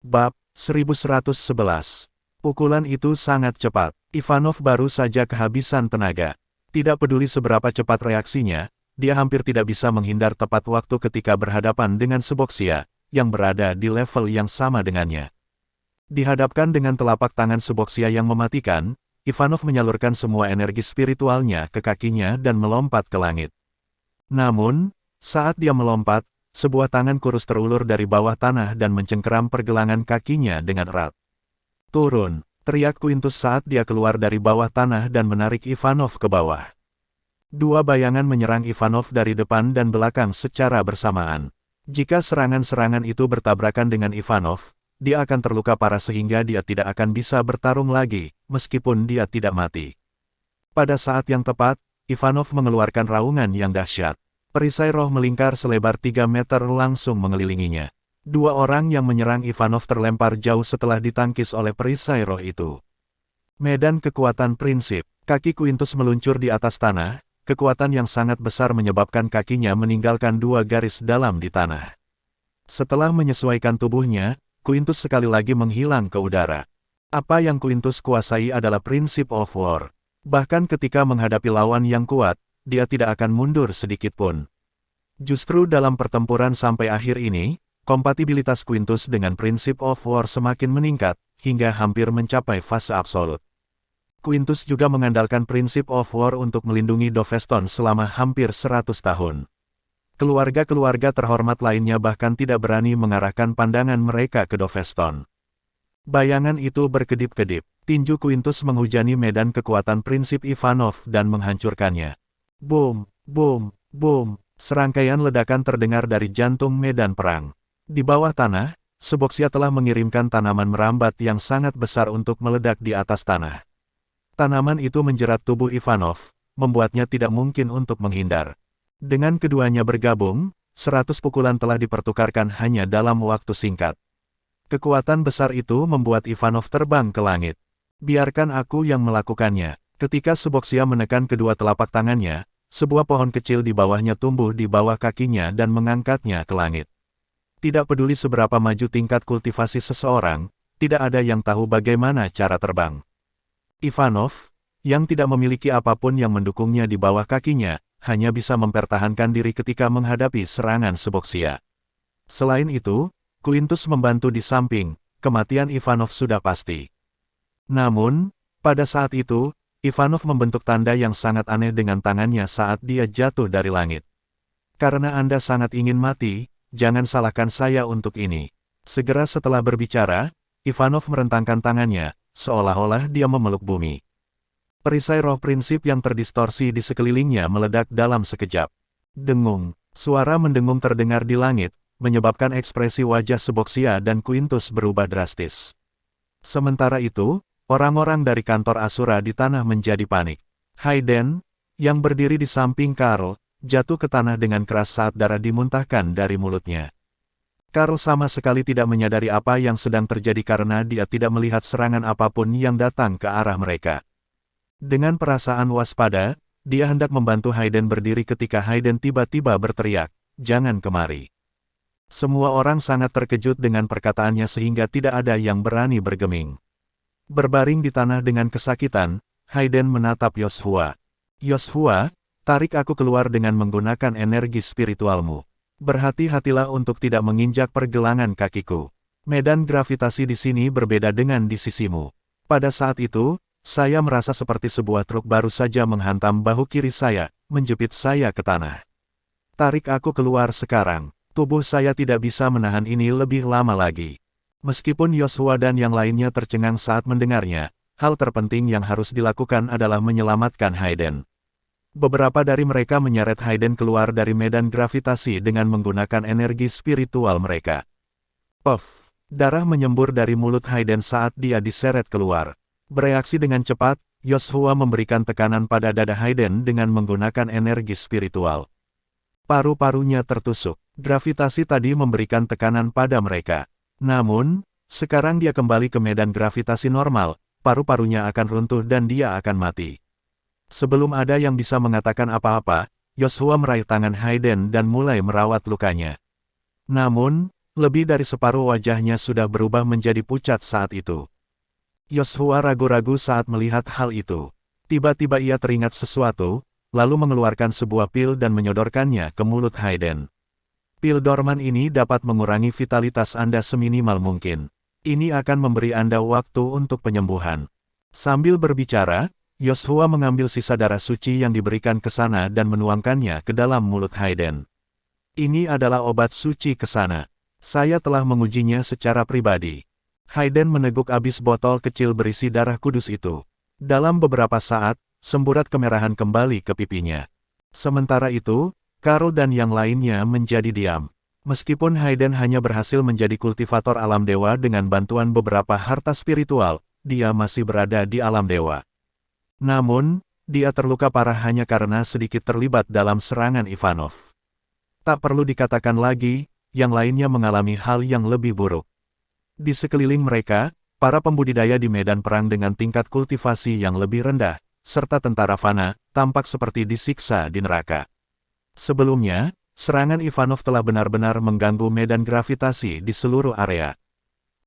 Bab 1111. Pukulan itu sangat cepat. Ivanov baru saja kehabisan tenaga. Tidak peduli seberapa cepat reaksinya, dia hampir tidak bisa menghindar tepat waktu ketika berhadapan dengan Seboxia, yang berada di level yang sama dengannya. Dihadapkan dengan telapak tangan Seboxia yang mematikan, Ivanov menyalurkan semua energi spiritualnya ke kakinya dan melompat ke langit. Namun, saat dia melompat, sebuah tangan kurus terulur dari bawah tanah dan mencengkeram pergelangan kakinya dengan erat. "Turun!" teriak Quintus saat dia keluar dari bawah tanah dan menarik Ivanov ke bawah. Dua bayangan menyerang Ivanov dari depan dan belakang secara bersamaan. Jika serangan-serangan itu bertabrakan dengan Ivanov, dia akan terluka parah sehingga dia tidak akan bisa bertarung lagi, meskipun dia tidak mati. Pada saat yang tepat, Ivanov mengeluarkan raungan yang dahsyat. Perisai roh melingkar selebar 3 meter langsung mengelilinginya. Dua orang yang menyerang Ivanov terlempar jauh setelah ditangkis oleh perisai roh itu. Medan kekuatan prinsip. Kaki Quintus meluncur di atas tanah, kekuatan yang sangat besar menyebabkan kakinya meninggalkan 2 garis dalam di tanah. Setelah menyesuaikan tubuhnya, Quintus sekali lagi menghilang ke udara. Apa yang Quintus kuasai adalah prinsip of war. Bahkan ketika menghadapi lawan yang kuat, dia tidak akan mundur sedikit pun. Justru dalam pertempuran sampai akhir ini, kompatibilitas Quintus dengan prinsip of war semakin meningkat, hingga hampir mencapai fase absolut. Quintus juga mengandalkan prinsip of war untuk melindungi Doveston selama hampir 100 tahun. Keluarga-keluarga terhormat lainnya bahkan tidak berani mengarahkan pandangan mereka ke Doveston. Bayangan itu berkedip-kedip. Tinju Quintus menghujani medan kekuatan prinsip Ivanov dan menghancurkannya. Boom, boom, boom. Serangkaian ledakan terdengar dari jantung medan perang. Di bawah tanah, Seboxia telah mengirimkan tanaman merambat yang sangat besar untuk meledak di atas tanah. Tanaman itu menjerat tubuh Ivanov, membuatnya tidak mungkin untuk menghindar. Dengan keduanya bergabung, 100 pukulan telah dipertukarkan hanya dalam waktu singkat. Kekuatan besar itu membuat Ivanov terbang ke langit. Biarkan aku yang melakukannya. Ketika Seboxia menekan kedua telapak tangannya, sebuah pohon kecil di bawahnya tumbuh di bawah kakinya dan mengangkatnya ke langit. Tidak peduli seberapa maju tingkat kultivasi seseorang, tidak ada yang tahu bagaimana cara terbang. Ivanov, yang tidak memiliki apapun yang mendukungnya di bawah kakinya, hanya bisa mempertahankan diri ketika menghadapi serangan Seboxia. Selain itu, Quintus membantu di samping, kematian Ivanov sudah pasti. Namun, pada saat itu, Ivanov membentuk tanda yang sangat aneh dengan tangannya saat dia jatuh dari langit. "Karena Anda sangat ingin mati, jangan salahkan saya untuk ini." Segera setelah berbicara, Ivanov merentangkan tangannya, seolah-olah dia memeluk bumi. Perisai roh prinsip yang terdistorsi di sekelilingnya meledak dalam sekejap. Dengung, suara mendengung terdengar di langit, menyebabkan ekspresi wajah Seboxia dan Quintus berubah drastis. Sementara itu, orang-orang dari kantor Asura di tanah menjadi panik. Hayden, yang berdiri di samping Karl, jatuh ke tanah dengan keras saat darah dimuntahkan dari mulutnya. Karl sama sekali tidak menyadari apa yang sedang terjadi karena dia tidak melihat serangan apapun yang datang ke arah mereka. Dengan perasaan waspada, dia hendak membantu Hayden berdiri ketika Hayden tiba-tiba berteriak, "Jangan kemari." Semua orang sangat terkejut dengan perkataannya sehingga tidak ada yang berani bergeming. Berbaring di tanah dengan kesakitan, Hayden menatap Yoshua. "Yoshua, tarik aku keluar dengan menggunakan energi spiritualmu. Berhati-hatilah untuk tidak menginjak pergelangan kakiku. Medan gravitasi di sini berbeda dengan di sisimu." Pada saat itu, saya merasa seperti sebuah truk baru saja menghantam bahu kiri saya, menjepit saya ke tanah. "Tarik aku keluar sekarang. Tubuh saya tidak bisa menahan ini lebih lama lagi." Meskipun Yoshua dan yang lainnya tercengang saat mendengarnya, hal terpenting yang harus dilakukan adalah menyelamatkan Hayden. Beberapa dari mereka menyeret Hayden keluar dari medan gravitasi dengan menggunakan energi spiritual mereka. Puff! Darah menyembur dari mulut Hayden saat dia diseret keluar. Bereaksi dengan cepat, Yoshua memberikan tekanan pada dada Hayden dengan menggunakan energi spiritual. Paru-parunya tertusuk. Gravitasi tadi memberikan tekanan pada mereka. Namun, sekarang dia kembali ke medan gravitasi normal, paru-parunya akan runtuh dan dia akan mati. Sebelum ada yang bisa mengatakan apa-apa, Yoshua meraih tangan Hayden dan mulai merawat lukanya. Namun, Lebih dari separuh wajahnya sudah berubah menjadi pucat saat itu. Yoshua ragu-ragu saat melihat hal itu. Tiba-tiba ia teringat sesuatu, lalu mengeluarkan sebuah pil dan menyodorkannya ke mulut Hayden. Pil dorman ini dapat mengurangi vitalitas Anda seminimal mungkin. Ini akan memberi Anda waktu untuk penyembuhan. Sambil berbicara, Yoshua mengambil sisa darah suci yang diberikan ke sana dan menuangkannya ke dalam mulut Hayden. Ini adalah obat suci ke sana. Saya telah mengujinya secara pribadi. Hayden meneguk abis botol kecil berisi darah kudus itu. Dalam beberapa saat, semburat kemerahan kembali ke pipinya. Sementara itu, Carl dan yang lainnya menjadi diam. Meskipun Hayden hanya berhasil menjadi kultivator alam dewa dengan bantuan beberapa harta spiritual, dia masih berada di alam dewa. Namun, dia terluka parah hanya karena sedikit terlibat dalam serangan Ivanov. Tak perlu dikatakan lagi, yang lainnya mengalami hal yang lebih buruk. Di sekeliling mereka, para pembudidaya di medan perang dengan tingkat kultivasi yang lebih rendah, serta tentara Fana, tampak seperti disiksa di neraka. Sebelumnya, serangan Ivanov telah benar-benar mengganggu medan gravitasi di seluruh area.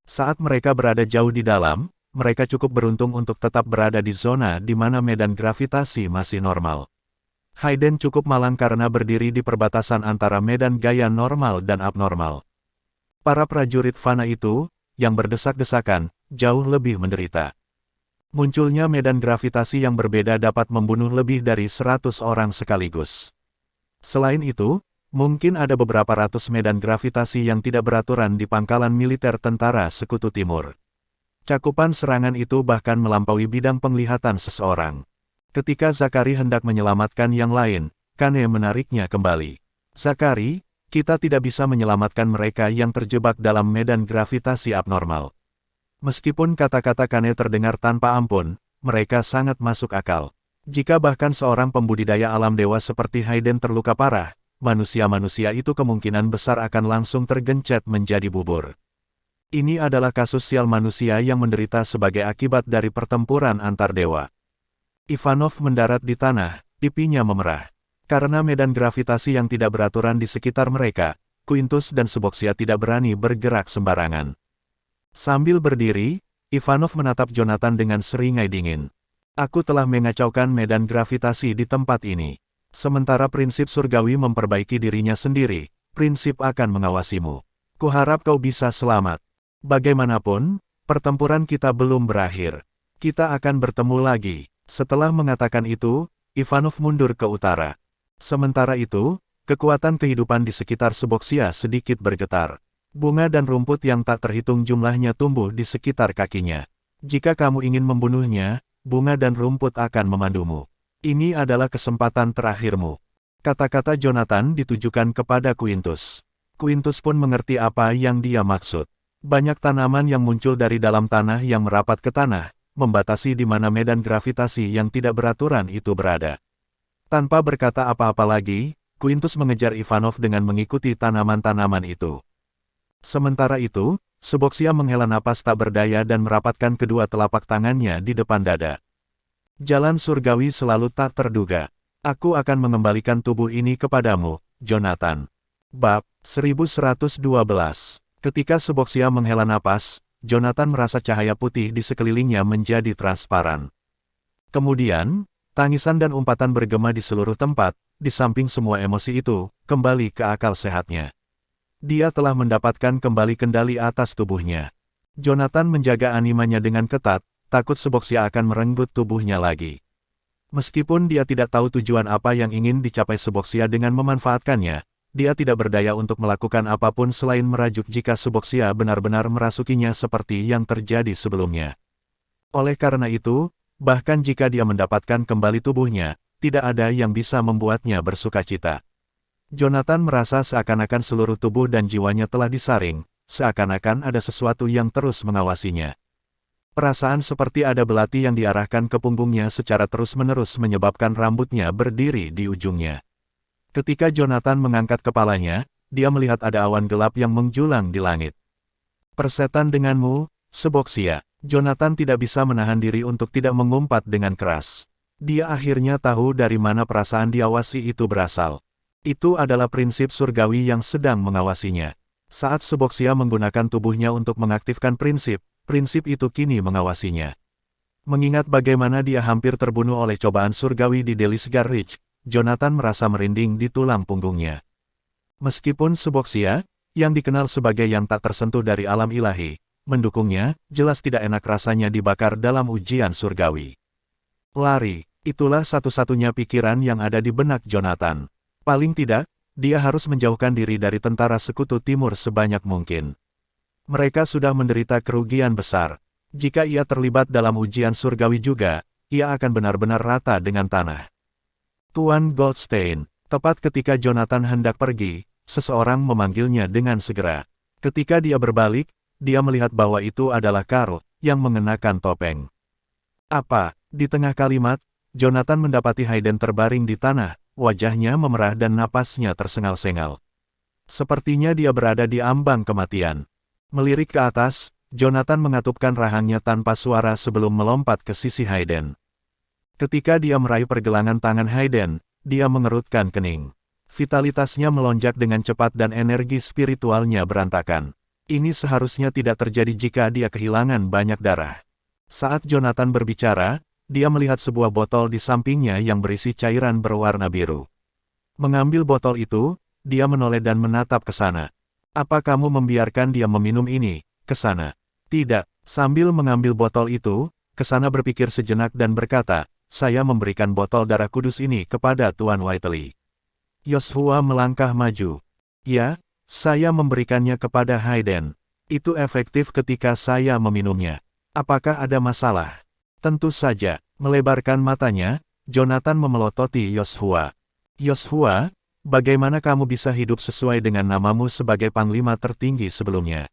Saat mereka berada jauh di dalam, mereka cukup beruntung untuk tetap berada di zona di mana medan gravitasi masih normal. Hayden cukup malang karena berdiri di perbatasan antara medan gaya normal dan abnormal. Para prajurit Fana itu, yang berdesak-desakan, jauh lebih menderita. Munculnya medan gravitasi yang berbeda dapat membunuh lebih dari 100 orang sekaligus. Selain itu, mungkin ada beberapa ratus medan gravitasi yang tidak beraturan di pangkalan militer tentara Sekutu Timur. Cakupan serangan itu bahkan melampaui bidang penglihatan seseorang. Ketika Zakari hendak menyelamatkan yang lain, Kane menariknya kembali. Zakari, kita tidak bisa menyelamatkan mereka yang terjebak dalam medan gravitasi abnormal. Meskipun kata-kata Kane terdengar tanpa ampun, mereka sangat masuk akal. Jika bahkan seorang pembudidaya alam dewa seperti Hayden terluka parah, manusia-manusia itu kemungkinan besar akan langsung tergencet menjadi bubur. Ini adalah kasus sial manusia yang menderita sebagai akibat dari pertempuran antar dewa. Ivanov mendarat di tanah, pipinya memerah. Karena medan gravitasi yang tidak beraturan di sekitar mereka, Quintus dan Suboxia tidak berani bergerak sembarangan. Sambil berdiri, Ivanov menatap Jonathan dengan seringai dingin. Aku telah mengacaukan medan gravitasi di tempat ini. Sementara prinsip surgawi memperbaiki dirinya sendiri, prinsip akan mengawasimu. Kuharap kau bisa selamat. Bagaimanapun, pertempuran kita belum berakhir. Kita akan bertemu lagi. Setelah mengatakan itu, Ivanov mundur ke utara. Sementara itu, kekuatan kehidupan di sekitar Suboxia sedikit bergetar. Bunga dan rumput yang tak terhitung jumlahnya tumbuh di sekitar kakinya. Jika kamu ingin membunuhnya, bunga dan rumput akan memandumu. Ini adalah kesempatan terakhirmu. Kata-kata Jonathan ditujukan kepada Quintus. Quintus pun mengerti apa yang dia maksud. Banyak tanaman yang muncul dari dalam tanah yang merapat ke tanah, membatasi di mana medan gravitasi yang tidak beraturan itu berada. Tanpa berkata apa-apa lagi, Quintus mengejar Ivanov dengan mengikuti tanaman-tanaman itu. Sementara itu, Suboxia menghela napas tak berdaya dan merapatkan kedua telapak tangannya di depan dada. Jalan surgawi selalu tak terduga. Aku akan mengembalikan tubuh ini kepadamu, Jonathan. Bab 1112. Ketika Suboxia menghela napas, Jonathan merasa cahaya putih di sekelilingnya menjadi transparan. Kemudian, tangisan dan umpatan bergema di seluruh tempat, di samping semua emosi itu, kembali ke akal sehatnya. Dia telah mendapatkan kembali kendali atas tubuhnya. Jonathan menjaga animanya dengan ketat, takut Suboxia akan merenggut tubuhnya lagi. Meskipun dia tidak tahu tujuan apa yang ingin dicapai Suboxia dengan memanfaatkannya, dia tidak berdaya untuk melakukan apapun selain merajuk jika Suboxia benar-benar merasukinya seperti yang terjadi sebelumnya. Oleh karena itu, bahkan jika dia mendapatkan kembali tubuhnya, tidak ada yang bisa membuatnya bersukacita. Jonathan merasa seakan-akan seluruh tubuh dan jiwanya telah disaring, seakan-akan ada sesuatu yang terus mengawasinya. Perasaan seperti ada belati yang diarahkan ke punggungnya secara terus-menerus menyebabkan rambutnya berdiri di ujungnya. Ketika Jonathan mengangkat kepalanya, dia melihat ada awan gelap yang menjulang di langit. Persetan denganmu, Suboxia. Jonathan tidak bisa menahan diri untuk tidak mengumpat dengan keras. Dia akhirnya tahu dari mana perasaan diawasi itu berasal. Itu adalah prinsip surgawi yang sedang mengawasinya. Saat Seboxia menggunakan tubuhnya untuk mengaktifkan prinsip itu kini mengawasinya. Mengingat bagaimana dia hampir terbunuh oleh cobaan surgawi di Delisgar Ridge, Jonathan merasa merinding di tulang punggungnya. Meskipun Seboxia, yang dikenal sebagai yang tak tersentuh dari alam ilahi, mendukungnya, jelas tidak enak rasanya dibakar dalam ujian surgawi. Lari, itulah satu-satunya pikiran yang ada di benak Jonathan. Paling tidak, dia harus menjauhkan diri dari tentara sekutu timur sebanyak mungkin. Mereka sudah menderita kerugian besar. Jika ia terlibat dalam ujian surgawi juga, ia akan benar-benar rata dengan tanah. Tuan Goldstein, tepat ketika Jonathan hendak pergi, seseorang memanggilnya dengan segera. Ketika dia berbalik, dia melihat bahwa itu adalah Karl, yang mengenakan topeng. Apa? Di tengah kalimat, Jonathan mendapati Hayden terbaring di tanah, wajahnya memerah dan napasnya tersengal-sengal. Sepertinya dia berada di ambang kematian. Melirik ke atas, Jonathan mengatupkan rahangnya tanpa suara sebelum melompat ke sisi Hayden. Ketika dia meraih pergelangan tangan Hayden, dia mengerutkan kening. Vitalitasnya melonjak dengan cepat dan energi spiritualnya berantakan. Ini seharusnya tidak terjadi jika dia kehilangan banyak darah. Saat Jonathan berbicara, dia melihat sebuah botol di sampingnya yang berisi cairan berwarna biru. Mengambil botol itu, dia menoleh dan menatap ke sana. Apa kamu membiarkan dia meminum ini, ke sana? Tidak. Sambil mengambil botol itu, ke sana berpikir sejenak dan berkata, saya memberikan botol darah kudus ini kepada Tuan Whiteley. Yoshua melangkah maju. Ya, saya memberikannya kepada Hayden. Itu efektif ketika saya meminumnya. Apakah ada masalah? Tentu saja. Melebarkan matanya, Jonathan memelototi Yoshua. Yoshua, bagaimana kamu bisa hidup sesuai dengan namamu sebagai panglima tertinggi sebelumnya?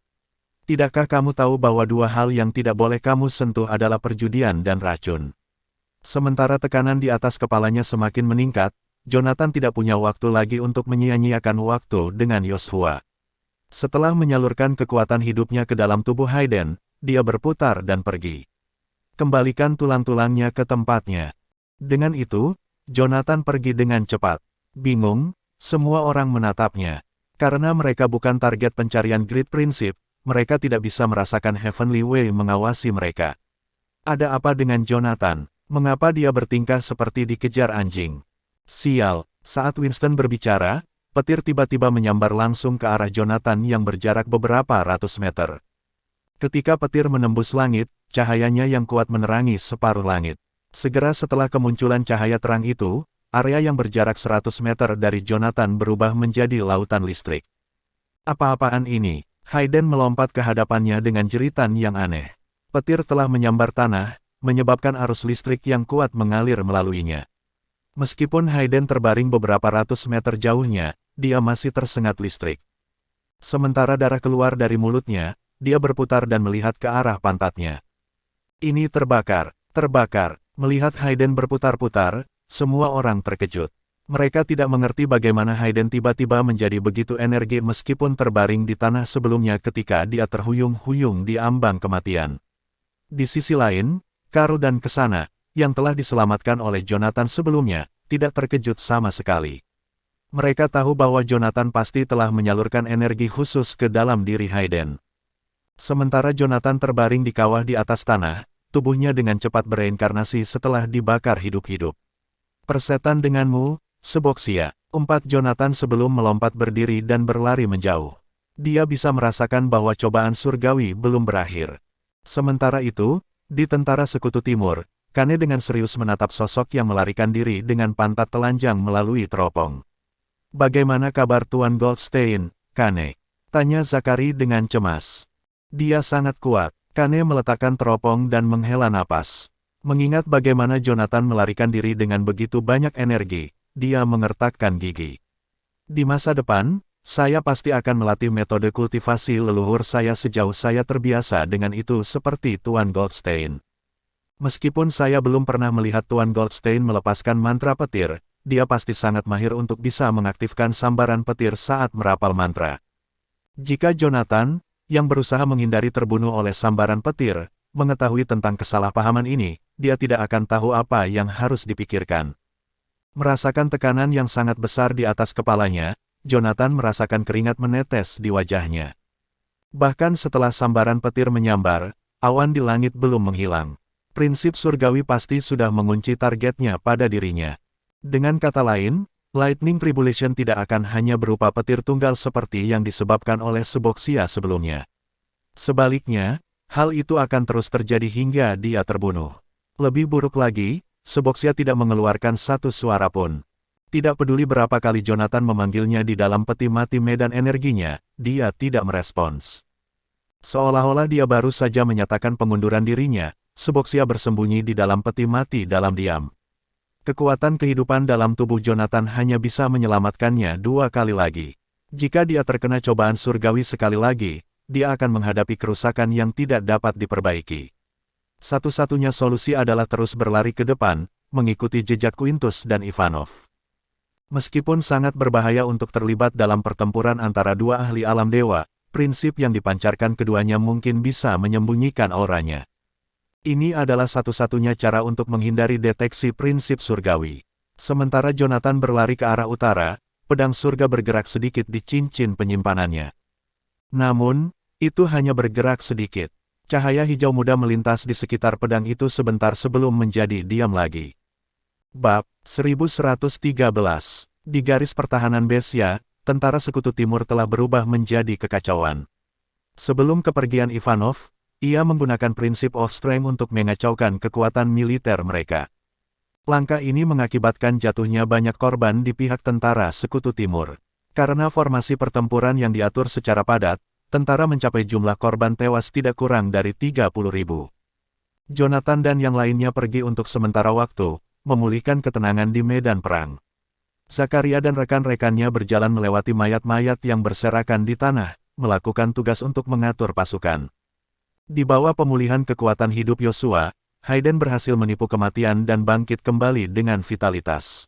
Tidakkah kamu tahu bahwa dua hal yang tidak boleh kamu sentuh adalah perjudian dan racun? Sementara tekanan di atas kepalanya semakin meningkat, Jonathan tidak punya waktu lagi untuk menyia-nyiakan waktu dengan Yoshua. Setelah menyalurkan kekuatan hidupnya ke dalam tubuh Hayden, dia berputar dan pergi. Kembalikan tulang-tulangnya ke tempatnya. Dengan itu, Jonathan pergi dengan cepat. Bingung, semua orang menatapnya. Karena mereka bukan target pencarian Great Principle, mereka tidak bisa merasakan Heavenly Way mengawasi mereka. Ada apa dengan Jonathan? Mengapa dia bertingkah seperti dikejar anjing? Sial, saat Winston berbicara, petir tiba-tiba menyambar langsung ke arah Jonathan yang berjarak beberapa ratus meter. Ketika petir menembus langit, cahayanya yang kuat menerangi separuh langit. Segera setelah kemunculan cahaya terang itu, area yang berjarak 100 meter dari Jonathan berubah menjadi lautan listrik. Apa-apaan ini? Hayden melompat ke hadapannya dengan jeritan yang aneh. Petir telah menyambar tanah, menyebabkan arus listrik yang kuat mengalir melaluinya. Meskipun Hayden terbaring beberapa ratus meter jauhnya, dia masih tersengat listrik. Sementara darah keluar dari mulutnya, dia berputar dan melihat ke arah pantatnya. Ini terbakar, terbakar. Melihat Hayden berputar-putar, semua orang terkejut. Mereka tidak mengerti bagaimana Hayden tiba-tiba menjadi begitu energi meskipun terbaring di tanah sebelumnya ketika dia terhuyung-huyung di ambang kematian. Di sisi lain, Karl dan Kesana, yang telah diselamatkan oleh Jonathan sebelumnya, tidak terkejut sama sekali. Mereka tahu bahwa Jonathan pasti telah menyalurkan energi khusus ke dalam diri Hayden. Sementara Jonathan terbaring di kawah di atas tanah, tubuhnya dengan cepat bereinkarnasi setelah dibakar hidup-hidup. Persetan denganmu, Seboxia, umpat Jonathan sebelum melompat berdiri dan berlari menjauh. Dia bisa merasakan bahwa cobaan surgawi belum berakhir. Sementara itu, di tentara Sekutu Timur, Kane dengan serius menatap sosok yang melarikan diri dengan pantat telanjang melalui teropong. Bagaimana kabar Tuan Goldstein, Kane? Tanya Zakari dengan cemas. Dia sangat kuat. Kane meletakkan teropong dan menghela napas. Mengingat bagaimana Jonathan melarikan diri dengan begitu banyak energi, dia mengertakkan gigi. Di masa depan, saya pasti akan melatih metode kultivasi leluhur saya sejauh saya terbiasa dengan itu seperti Tuan Goldstein. Meskipun saya belum pernah melihat Tuan Goldstein melepaskan mantra petir, dia pasti sangat mahir untuk bisa mengaktifkan sambaran petir saat merapal mantra. Jika Jonathan, yang berusaha menghindari terbunuh oleh sambaran petir, mengetahui tentang kesalahpahaman ini, dia tidak akan tahu apa yang harus dipikirkan. Merasakan tekanan yang sangat besar di atas kepalanya, Jonathan merasakan keringat menetes di wajahnya. Bahkan setelah sambaran petir menyambar, awan di langit belum menghilang. Prinsip surgawi pasti sudah mengunci targetnya pada dirinya. Dengan kata lain, Lightning Tribulation tidak akan hanya berupa petir tunggal seperti yang disebabkan oleh Seboxia sebelumnya. Sebaliknya, hal itu akan terus terjadi hingga dia terbunuh. Lebih buruk lagi, Seboxia tidak mengeluarkan satu suara pun. Tidak peduli berapa kali Jonathan memanggilnya di dalam peti mati medan energinya, dia tidak merespons. Seolah-olah dia baru saja menyatakan pengunduran dirinya, Seboxia bersembunyi di dalam peti mati dalam diam. Kekuatan kehidupan dalam tubuh Jonathan hanya bisa menyelamatkannya 2 kali lagi. Jika dia terkena cobaan surgawi sekali lagi, dia akan menghadapi kerusakan yang tidak dapat diperbaiki. Satu-satunya solusi adalah terus berlari ke depan, mengikuti jejak Quintus dan Ivanov. Meskipun sangat berbahaya untuk terlibat dalam pertempuran antara dua ahli alam dewa, prinsip yang dipancarkan keduanya mungkin bisa menyembunyikan auranya. Ini adalah satu-satunya cara untuk menghindari deteksi prinsip surgawi. Sementara Jonathan berlari ke arah utara, pedang surga bergerak sedikit di cincin penyimpanannya. Namun, itu hanya bergerak sedikit. Cahaya hijau muda melintas di sekitar pedang itu sebentar sebelum menjadi diam lagi. Bab 1113. Di garis pertahanan Besya, tentara Sekutu Timur telah berubah menjadi kekacauan. Sebelum kepergian Ivanov, ia menggunakan prinsip of strength untuk mengacaukan kekuatan militer mereka. Langkah ini mengakibatkan jatuhnya banyak korban di pihak tentara Sekutu Timur. Karena formasi pertempuran yang diatur secara padat, tentara mencapai jumlah korban tewas tidak kurang dari 30.000. Jonathan dan yang lainnya pergi untuk sementara waktu, memulihkan ketenangan di medan perang. Zakaria dan rekan-rekannya berjalan melewati mayat-mayat yang berserakan di tanah, melakukan tugas untuk mengatur pasukan. Di bawah pemulihan kekuatan hidup Yosua, Hayden berhasil menipu kematian dan bangkit kembali dengan vitalitas.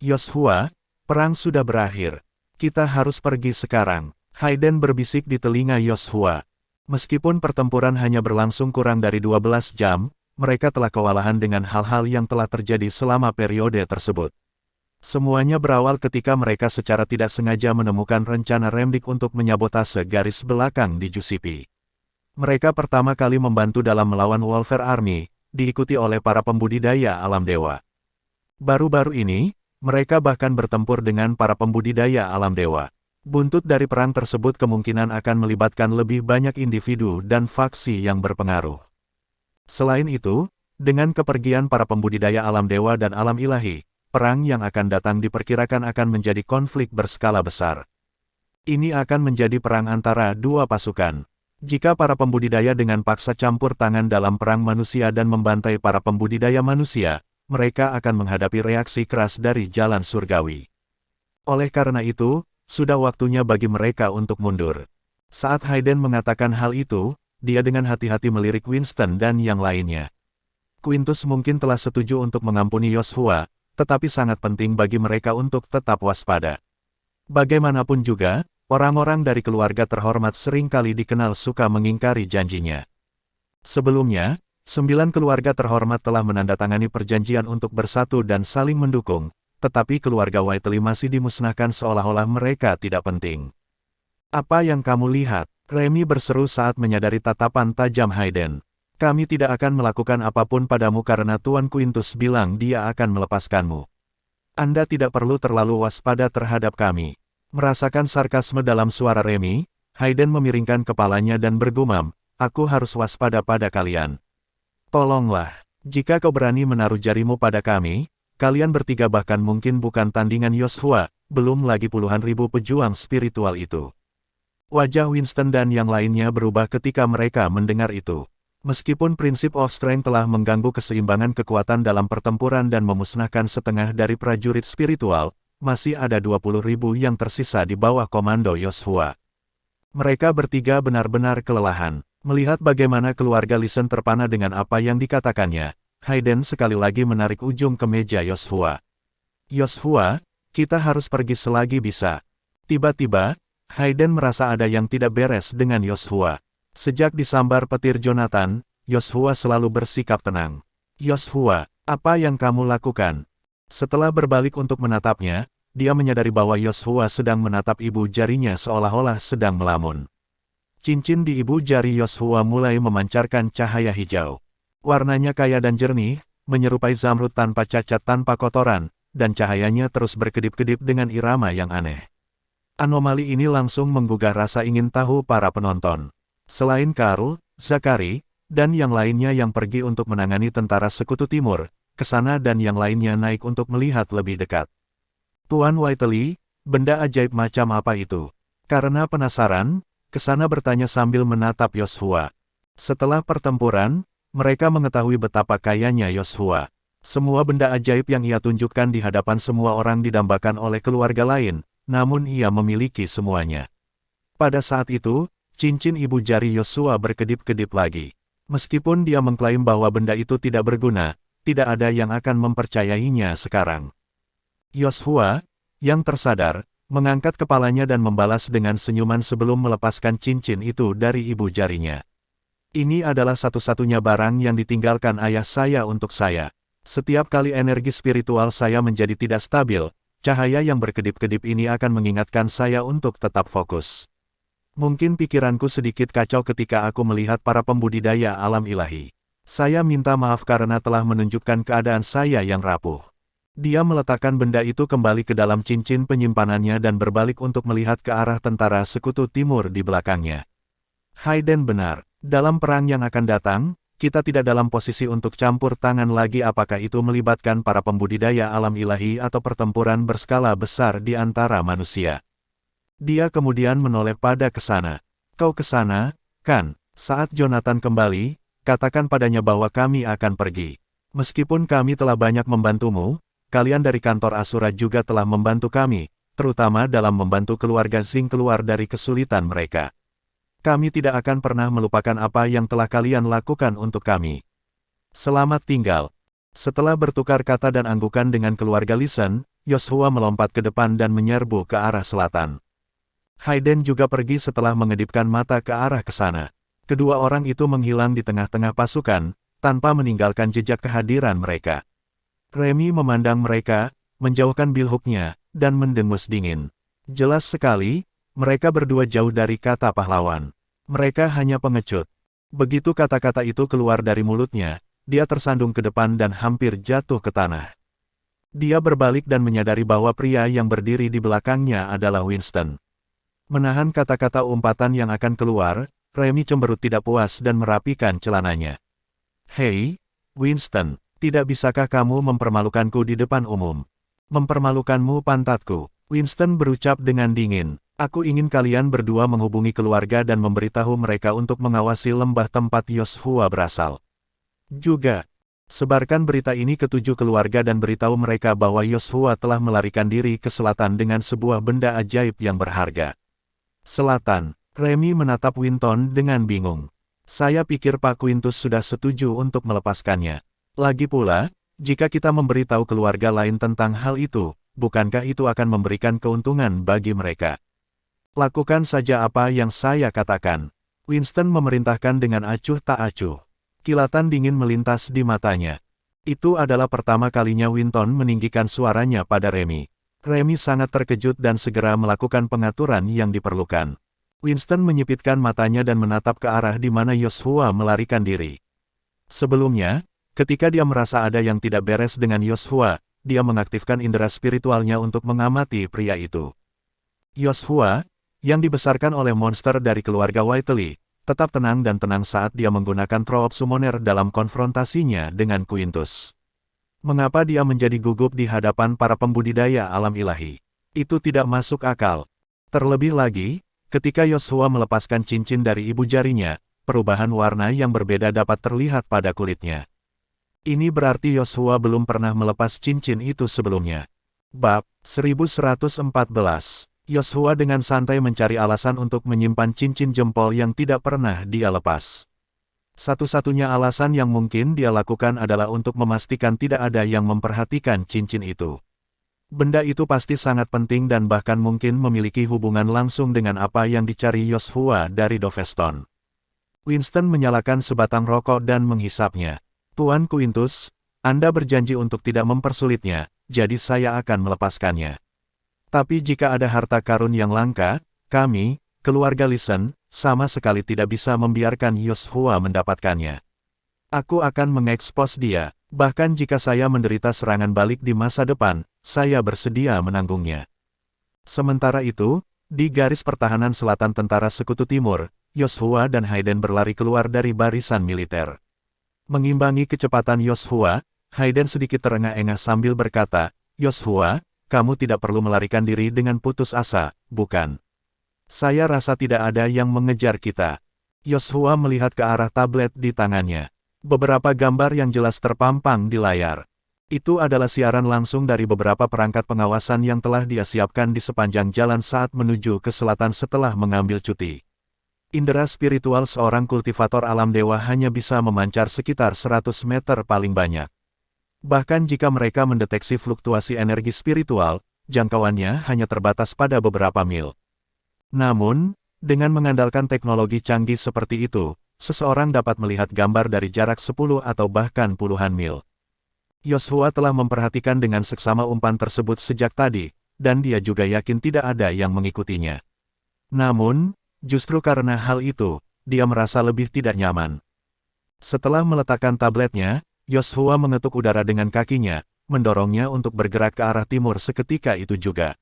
Yosua, perang sudah berakhir. Kita harus pergi sekarang, Hayden berbisik di telinga Yosua. Meskipun pertempuran hanya berlangsung kurang dari 12 jam, mereka telah kewalahan dengan hal-hal yang telah terjadi selama periode tersebut. Semuanya berawal ketika mereka secara tidak sengaja menemukan rencana Remdik untuk menyabotase garis belakang di Jusipi. Mereka pertama kali membantu dalam melawan Wolver Army, diikuti oleh para pembudidaya alam dewa. Baru-baru ini, mereka bahkan bertempur dengan para pembudidaya alam dewa. Buntut dari perang tersebut kemungkinan akan melibatkan lebih banyak individu dan faksi yang berpengaruh. Selain itu, dengan kepergian para pembudidaya alam dewa dan alam ilahi, perang yang akan datang diperkirakan akan menjadi konflik berskala besar. Ini akan menjadi perang antara dua pasukan. Jika para pembudidaya dengan paksa campur tangan dalam perang manusia dan membantai para pembudidaya manusia, mereka akan menghadapi reaksi keras dari jalan surgawi. Oleh karena itu, sudah waktunya bagi mereka untuk mundur. Saat Hayden mengatakan hal itu, dia dengan hati-hati melirik Winston dan yang lainnya. Quintus mungkin telah setuju untuk mengampuni Yosua, tetapi sangat penting bagi mereka untuk tetap waspada. Bagaimanapun juga, orang-orang dari keluarga terhormat seringkali dikenal suka mengingkari janjinya. Sebelumnya, 9 keluarga terhormat telah menandatangani perjanjian untuk bersatu dan saling mendukung, tetapi keluarga Whiteley masih dimusnahkan seolah-olah mereka tidak penting. Apa yang kamu lihat? Remy berseru saat menyadari tatapan tajam Hayden. Kami tidak akan melakukan apapun padamu karena Tuan Quintus bilang dia akan melepaskanmu. Anda tidak perlu terlalu waspada terhadap kami. Merasakan sarkasme dalam suara Remy, Hayden memiringkan kepalanya dan bergumam, aku harus waspada pada kalian. Tolonglah, jika kau berani menaruh jarimu pada kami, kalian bertiga bahkan mungkin bukan tandingan Yosua, belum lagi puluhan ribu pejuang spiritual itu. Wajah Winston dan yang lainnya berubah ketika mereka mendengar itu. Meskipun prinsip of strength telah mengganggu keseimbangan kekuatan dalam pertempuran dan memusnahkan setengah dari prajurit spiritual, masih ada 20.000 yang tersisa di bawah komando Yosua. Mereka bertiga benar-benar kelelahan. Melihat bagaimana keluarga Listen terpana dengan apa yang dikatakannya, Hayden sekali lagi menarik ujung kemeja Yosua. Yosua, kita harus pergi selagi bisa. Tiba-tiba, Hayden merasa ada yang tidak beres dengan Yosua. Sejak disambar petir Jonathan, Yosua selalu bersikap tenang. Yosua, apa yang kamu lakukan? Setelah berbalik untuk menatapnya, dia menyadari bahwa Yoshua sedang menatap ibu jarinya seolah-olah sedang melamun. Cincin di ibu jari Yoshua mulai memancarkan cahaya hijau. Warnanya kaya dan jernih, menyerupai zamrud tanpa cacat tanpa kotoran, dan cahayanya terus berkedip-kedip dengan irama yang aneh. Anomali ini langsung menggugah rasa ingin tahu para penonton. Selain Karl, Zachary, dan yang lainnya yang pergi untuk menangani tentara Sekutu Timur, kesana dan yang lainnya naik untuk melihat lebih dekat. Tuan Whiteley, benda ajaib macam apa itu? Karena penasaran, kesana bertanya sambil menatap Yoshua. Setelah pertempuran, mereka mengetahui betapa kayanya Yoshua. Semua benda ajaib yang ia tunjukkan di hadapan semua orang didambakan oleh keluarga lain, namun ia memiliki semuanya. Pada saat itu, cincin ibu jari Yoshua berkedip-kedip lagi. Meskipun dia mengklaim bahwa benda itu tidak berguna, tidak ada yang akan mempercayainya sekarang. Yoshua, yang tersadar, mengangkat kepalanya dan membalas dengan senyuman sebelum melepaskan cincin itu dari ibu jarinya. Ini adalah satu-satunya barang yang ditinggalkan ayah saya untuk saya. Setiap kali energi spiritual saya menjadi tidak stabil, cahaya yang berkedip-kedip ini akan mengingatkan saya untuk tetap fokus. Mungkin pikiranku sedikit kacau ketika aku melihat para pembudidaya alam ilahi. Saya minta maaf karena telah menunjukkan keadaan saya yang rapuh. Dia meletakkan benda itu kembali ke dalam cincin penyimpanannya dan berbalik untuk melihat ke arah tentara Sekutu Timur di belakangnya. Hayden benar. Dalam perang yang akan datang, kita tidak dalam posisi untuk campur tangan lagi apakah itu melibatkan para pembudidaya alam ilahi atau pertempuran berskala besar di antara manusia. Dia kemudian menoleh pada kesana. Kau kesana, kan? Saat Jonathan kembali, katakan padanya bahwa kami akan pergi. Meskipun kami telah banyak membantumu, kalian dari kantor Asura juga telah membantu kami, terutama dalam membantu keluarga Zing keluar dari kesulitan mereka. Kami tidak akan pernah melupakan apa yang telah kalian lakukan untuk kami. Selamat tinggal. Setelah bertukar kata dan anggukan dengan keluarga Listen, Yoshua melompat ke depan dan menyerbu ke arah selatan. Hayden juga pergi setelah mengedipkan mata ke arah kesana. Kedua orang itu menghilang di tengah-tengah pasukan, tanpa meninggalkan jejak kehadiran mereka. Remy memandang mereka, menjauhkan bilhooknya, dan mendengus dingin. Jelas sekali, mereka berdua jauh dari kata pahlawan. Mereka hanya pengecut. Begitu kata-kata itu keluar dari mulutnya, dia tersandung ke depan dan hampir jatuh ke tanah. Dia berbalik dan menyadari bahwa pria yang berdiri di belakangnya adalah Winston. Menahan kata-kata umpatan yang akan keluar, Remy cemberut tidak puas dan merapikan celananya. Hei, Winston, tidak bisakah kamu mempermalukanku di depan umum? Mempermalukanmu pantatku. Winston berucap dengan dingin. Aku ingin kalian berdua menghubungi keluarga dan memberitahu mereka untuk mengawasi lembah tempat Yoshua berasal. Juga, sebarkan berita ini ke 7 keluarga dan beritahu mereka bahwa Yoshua telah melarikan diri ke selatan dengan sebuah benda ajaib yang berharga. Selatan, Remy menatap Winton dengan bingung. Saya pikir Pak Quintus sudah setuju untuk melepaskannya. Lagi pula, jika kita memberitahu keluarga lain tentang hal itu, bukankah itu akan memberikan keuntungan bagi mereka? Lakukan saja apa yang saya katakan. Winston memerintahkan dengan acuh tak acuh. Kilatan dingin melintas di matanya. Itu adalah pertama kalinya Winton meninggikan suaranya pada Remy. Remy sangat terkejut dan segera melakukan pengaturan yang diperlukan. Winston menyipitkan matanya dan menatap ke arah di mana Yoshua melarikan diri. Sebelumnya, ketika dia merasa ada yang tidak beres dengan Yoshua, dia mengaktifkan indera spiritualnya untuk mengamati pria itu. Yoshua, yang dibesarkan oleh monster dari keluarga Whiteley, tetap tenang dan tenang saat dia menggunakan Troop Summoner dalam konfrontasinya dengan Quintus. Mengapa dia menjadi gugup di hadapan para pembudidaya alam ilahi? Itu tidak masuk akal. Terlebih lagi, ketika Yoshua melepaskan cincin dari ibu jarinya, perubahan warna yang berbeda dapat terlihat pada kulitnya. Ini berarti Yoshua belum pernah melepas cincin itu sebelumnya. Bab 1114. Yoshua dengan santai mencari alasan untuk menyimpan cincin jempol yang tidak pernah dia lepas. Satu-satunya alasan yang mungkin dia lakukan adalah untuk memastikan tidak ada yang memperhatikan cincin itu. Benda itu pasti sangat penting dan bahkan mungkin memiliki hubungan langsung dengan apa yang dicari Yoshua dari Doveston. Winston menyalakan sebatang rokok dan menghisapnya. Tuan Quintus, Anda berjanji untuk tidak mempersulitnya, jadi saya akan melepaskannya. Tapi jika ada harta karun yang langka, kami, keluarga Listen, sama sekali tidak bisa membiarkan Yoshua mendapatkannya. Aku akan mengekspos dia, bahkan jika saya menderita serangan balik di masa depan, saya bersedia menanggungnya. Sementara itu, di garis pertahanan selatan Tentara Sekutu Timur, Yoshua dan Hayden berlari keluar dari barisan militer. Mengimbangi kecepatan Yoshua, Hayden sedikit terengah-engah sambil berkata, "Yoshua, kamu tidak perlu melarikan diri dengan putus asa, bukan? Saya rasa tidak ada yang mengejar kita." Yoshua melihat ke arah tablet di tangannya. Beberapa gambar yang jelas terpampang di layar. Itu adalah siaran langsung dari beberapa perangkat pengawasan yang telah dia siapkan di sepanjang jalan saat menuju ke selatan setelah mengambil cuti. Indera spiritual seorang kultivator alam dewa hanya bisa memancar sekitar 100 meter paling banyak. Bahkan jika mereka mendeteksi fluktuasi energi spiritual, jangkauannya hanya terbatas pada beberapa mil. Namun, dengan mengandalkan teknologi canggih seperti itu, seseorang dapat melihat gambar dari jarak 10 atau bahkan puluhan mil. Yoshua telah memperhatikan dengan seksama umpan tersebut sejak tadi, dan dia juga yakin tidak ada yang mengikutinya. Namun, justru karena hal itu, dia merasa lebih tidak nyaman. Setelah meletakkan tabletnya, Yoshua mengetuk udara dengan kakinya, mendorongnya untuk bergerak ke arah timur seketika itu juga.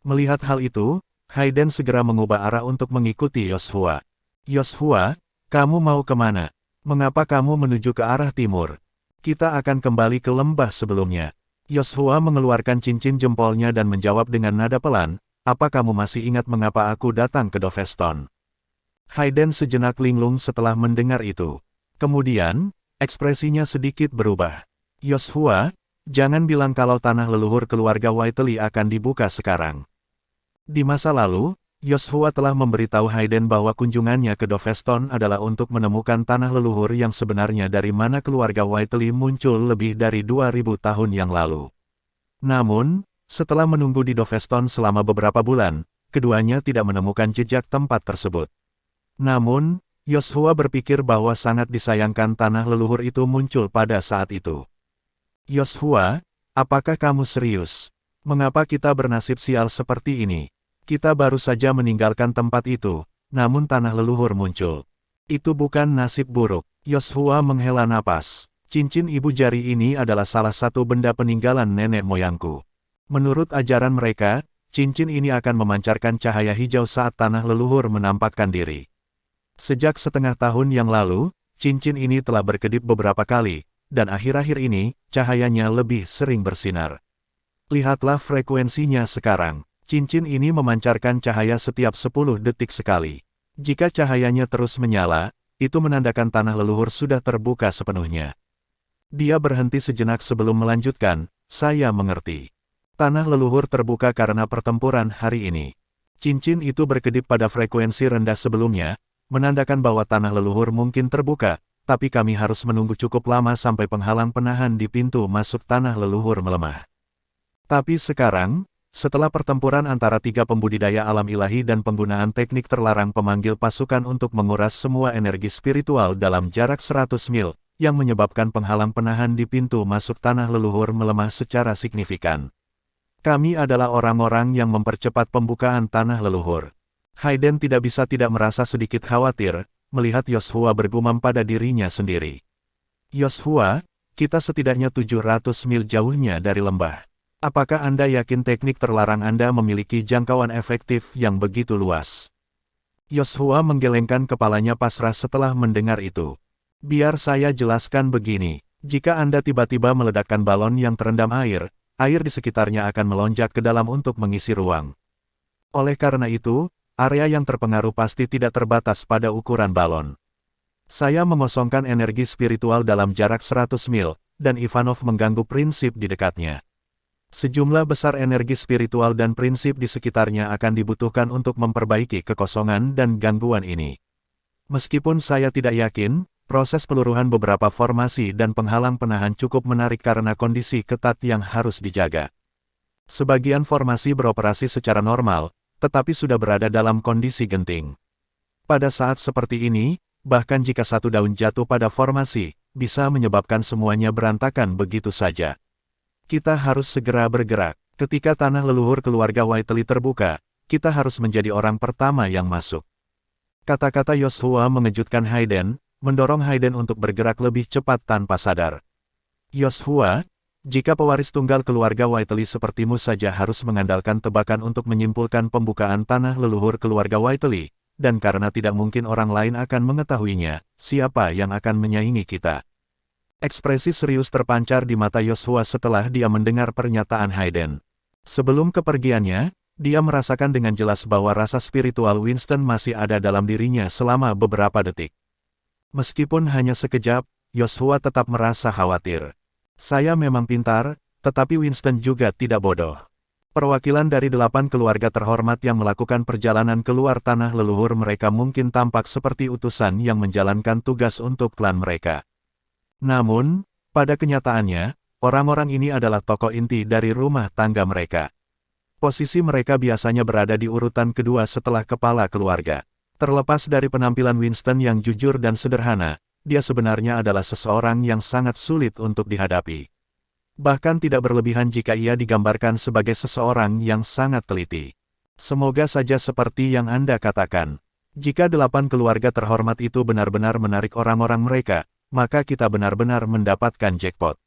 Melihat hal itu, Hayden segera mengubah arah untuk mengikuti Yoshua. "Yoshua, kamu mau kemana? Mengapa kamu menuju ke arah timur? Kita akan kembali ke lembah sebelumnya." Yoshua mengeluarkan cincin jempolnya dan menjawab dengan nada pelan, "Apa kamu masih ingat mengapa aku datang ke Doveston?" Hayden sejenak linglung setelah mendengar itu. Kemudian, ekspresinya sedikit berubah. "Yoshua, jangan bilang kalau tanah leluhur keluarga Whiteley akan dibuka sekarang." Di masa lalu, Yoshua telah memberitahu Hayden bahwa kunjungannya ke Doveston adalah untuk menemukan tanah leluhur yang sebenarnya dari mana keluarga Whiteley muncul lebih dari 2000 tahun yang lalu. Namun, setelah menunggu di Doveston selama beberapa bulan, keduanya tidak menemukan jejak tempat tersebut. Namun, Yoshua berpikir bahwa sangat disayangkan tanah leluhur itu muncul pada saat itu. "Yoshua, apakah kamu serius? Mengapa kita bernasib sial seperti ini? Kita baru saja meninggalkan tempat itu, namun tanah leluhur muncul. Itu bukan nasib buruk." Yoshua menghela napas. "Cincin ibu jari ini adalah salah satu benda peninggalan nenek moyangku. Menurut ajaran mereka, cincin ini akan memancarkan cahaya hijau saat tanah leluhur menampakkan diri. Sejak setengah tahun yang lalu, cincin ini telah berkedip beberapa kali, dan akhir-akhir ini, cahayanya lebih sering bersinar. Lihatlah frekuensinya sekarang. Cincin ini memancarkan cahaya setiap 10 detik sekali. Jika cahayanya terus menyala, itu menandakan tanah leluhur sudah terbuka sepenuhnya." Dia berhenti sejenak sebelum melanjutkan, "Saya mengerti. Tanah leluhur terbuka karena pertempuran hari ini. Cincin itu berkedip pada frekuensi rendah sebelumnya, menandakan bahwa tanah leluhur mungkin terbuka, tapi kami harus menunggu cukup lama sampai penghalang penahan di pintu masuk tanah leluhur melemah. Tapi sekarang, setelah pertempuran antara 3 pembudidaya alam ilahi dan penggunaan teknik terlarang pemanggil pasukan untuk menguras semua energi spiritual dalam jarak 100 mil, yang menyebabkan penghalang penahan di pintu masuk tanah leluhur melemah secara signifikan. Kami adalah orang-orang yang mempercepat pembukaan tanah leluhur." Hayden tidak bisa tidak merasa sedikit khawatir, melihat Yoshua bergumam pada dirinya sendiri. "Yoshua, kita setidaknya 700 mil jauhnya dari lembah. Apakah Anda yakin teknik terlarang Anda memiliki jangkauan efektif yang begitu luas?" Yoshua menggelengkan kepalanya pasrah setelah mendengar itu. "Biar saya jelaskan begini, jika Anda tiba-tiba meledakkan balon yang terendam air, air di sekitarnya akan melonjak ke dalam untuk mengisi ruang. Oleh karena itu, area yang terpengaruh pasti tidak terbatas pada ukuran balon. Saya mengosongkan energi spiritual dalam jarak 100 mil, dan Ivanov mengganggu prinsip di dekatnya. Sejumlah besar energi spiritual dan prinsip di sekitarnya akan dibutuhkan untuk memperbaiki kekosongan dan gangguan ini. Meskipun saya tidak yakin, proses peluruhan beberapa formasi dan penghalang penahan cukup menarik karena kondisi ketat yang harus dijaga. Sebagian formasi beroperasi secara normal, tetapi sudah berada dalam kondisi genting. Pada saat seperti ini, bahkan jika satu daun jatuh pada formasi, bisa menyebabkan semuanya berantakan begitu saja. Kita harus segera bergerak. Ketika tanah leluhur keluarga Whiteley terbuka, kita harus menjadi orang pertama yang masuk. Kata-kata Yoshua mengejutkan Hayden, mendorong Hayden untuk bergerak lebih cepat tanpa sadar. Yoshua, jika pewaris tunggal keluarga Whiteley sepertimu saja harus mengandalkan tebakan untuk menyimpulkan pembukaan tanah leluhur keluarga Whiteley, dan karena tidak mungkin orang lain akan mengetahuinya, siapa yang akan menyaingi kita? Ekspresi serius terpancar di mata Yoshua setelah dia mendengar pernyataan Hayden. Sebelum kepergiannya, dia merasakan dengan jelas bahwa rasa spiritual Winston masih ada dalam dirinya selama beberapa detik. Meskipun hanya sekejap, Yoshua tetap merasa khawatir. Saya memang pintar, tetapi Winston juga tidak bodoh. Perwakilan dari 8 keluarga terhormat yang melakukan perjalanan keluar tanah leluhur mereka mungkin tampak seperti utusan yang menjalankan tugas untuk klan mereka. Namun, pada kenyataannya, orang-orang ini adalah tokoh inti dari rumah tangga mereka. Posisi mereka biasanya berada di urutan kedua setelah kepala keluarga. Terlepas dari penampilan Winston yang jujur dan sederhana, dia sebenarnya adalah seseorang yang sangat sulit untuk dihadapi. Bahkan tidak berlebihan jika ia digambarkan sebagai seseorang yang sangat teliti. Semoga saja seperti yang Anda katakan. Jika 8 keluarga terhormat itu benar-benar menarik orang-orang mereka, maka kita benar-benar mendapatkan jackpot.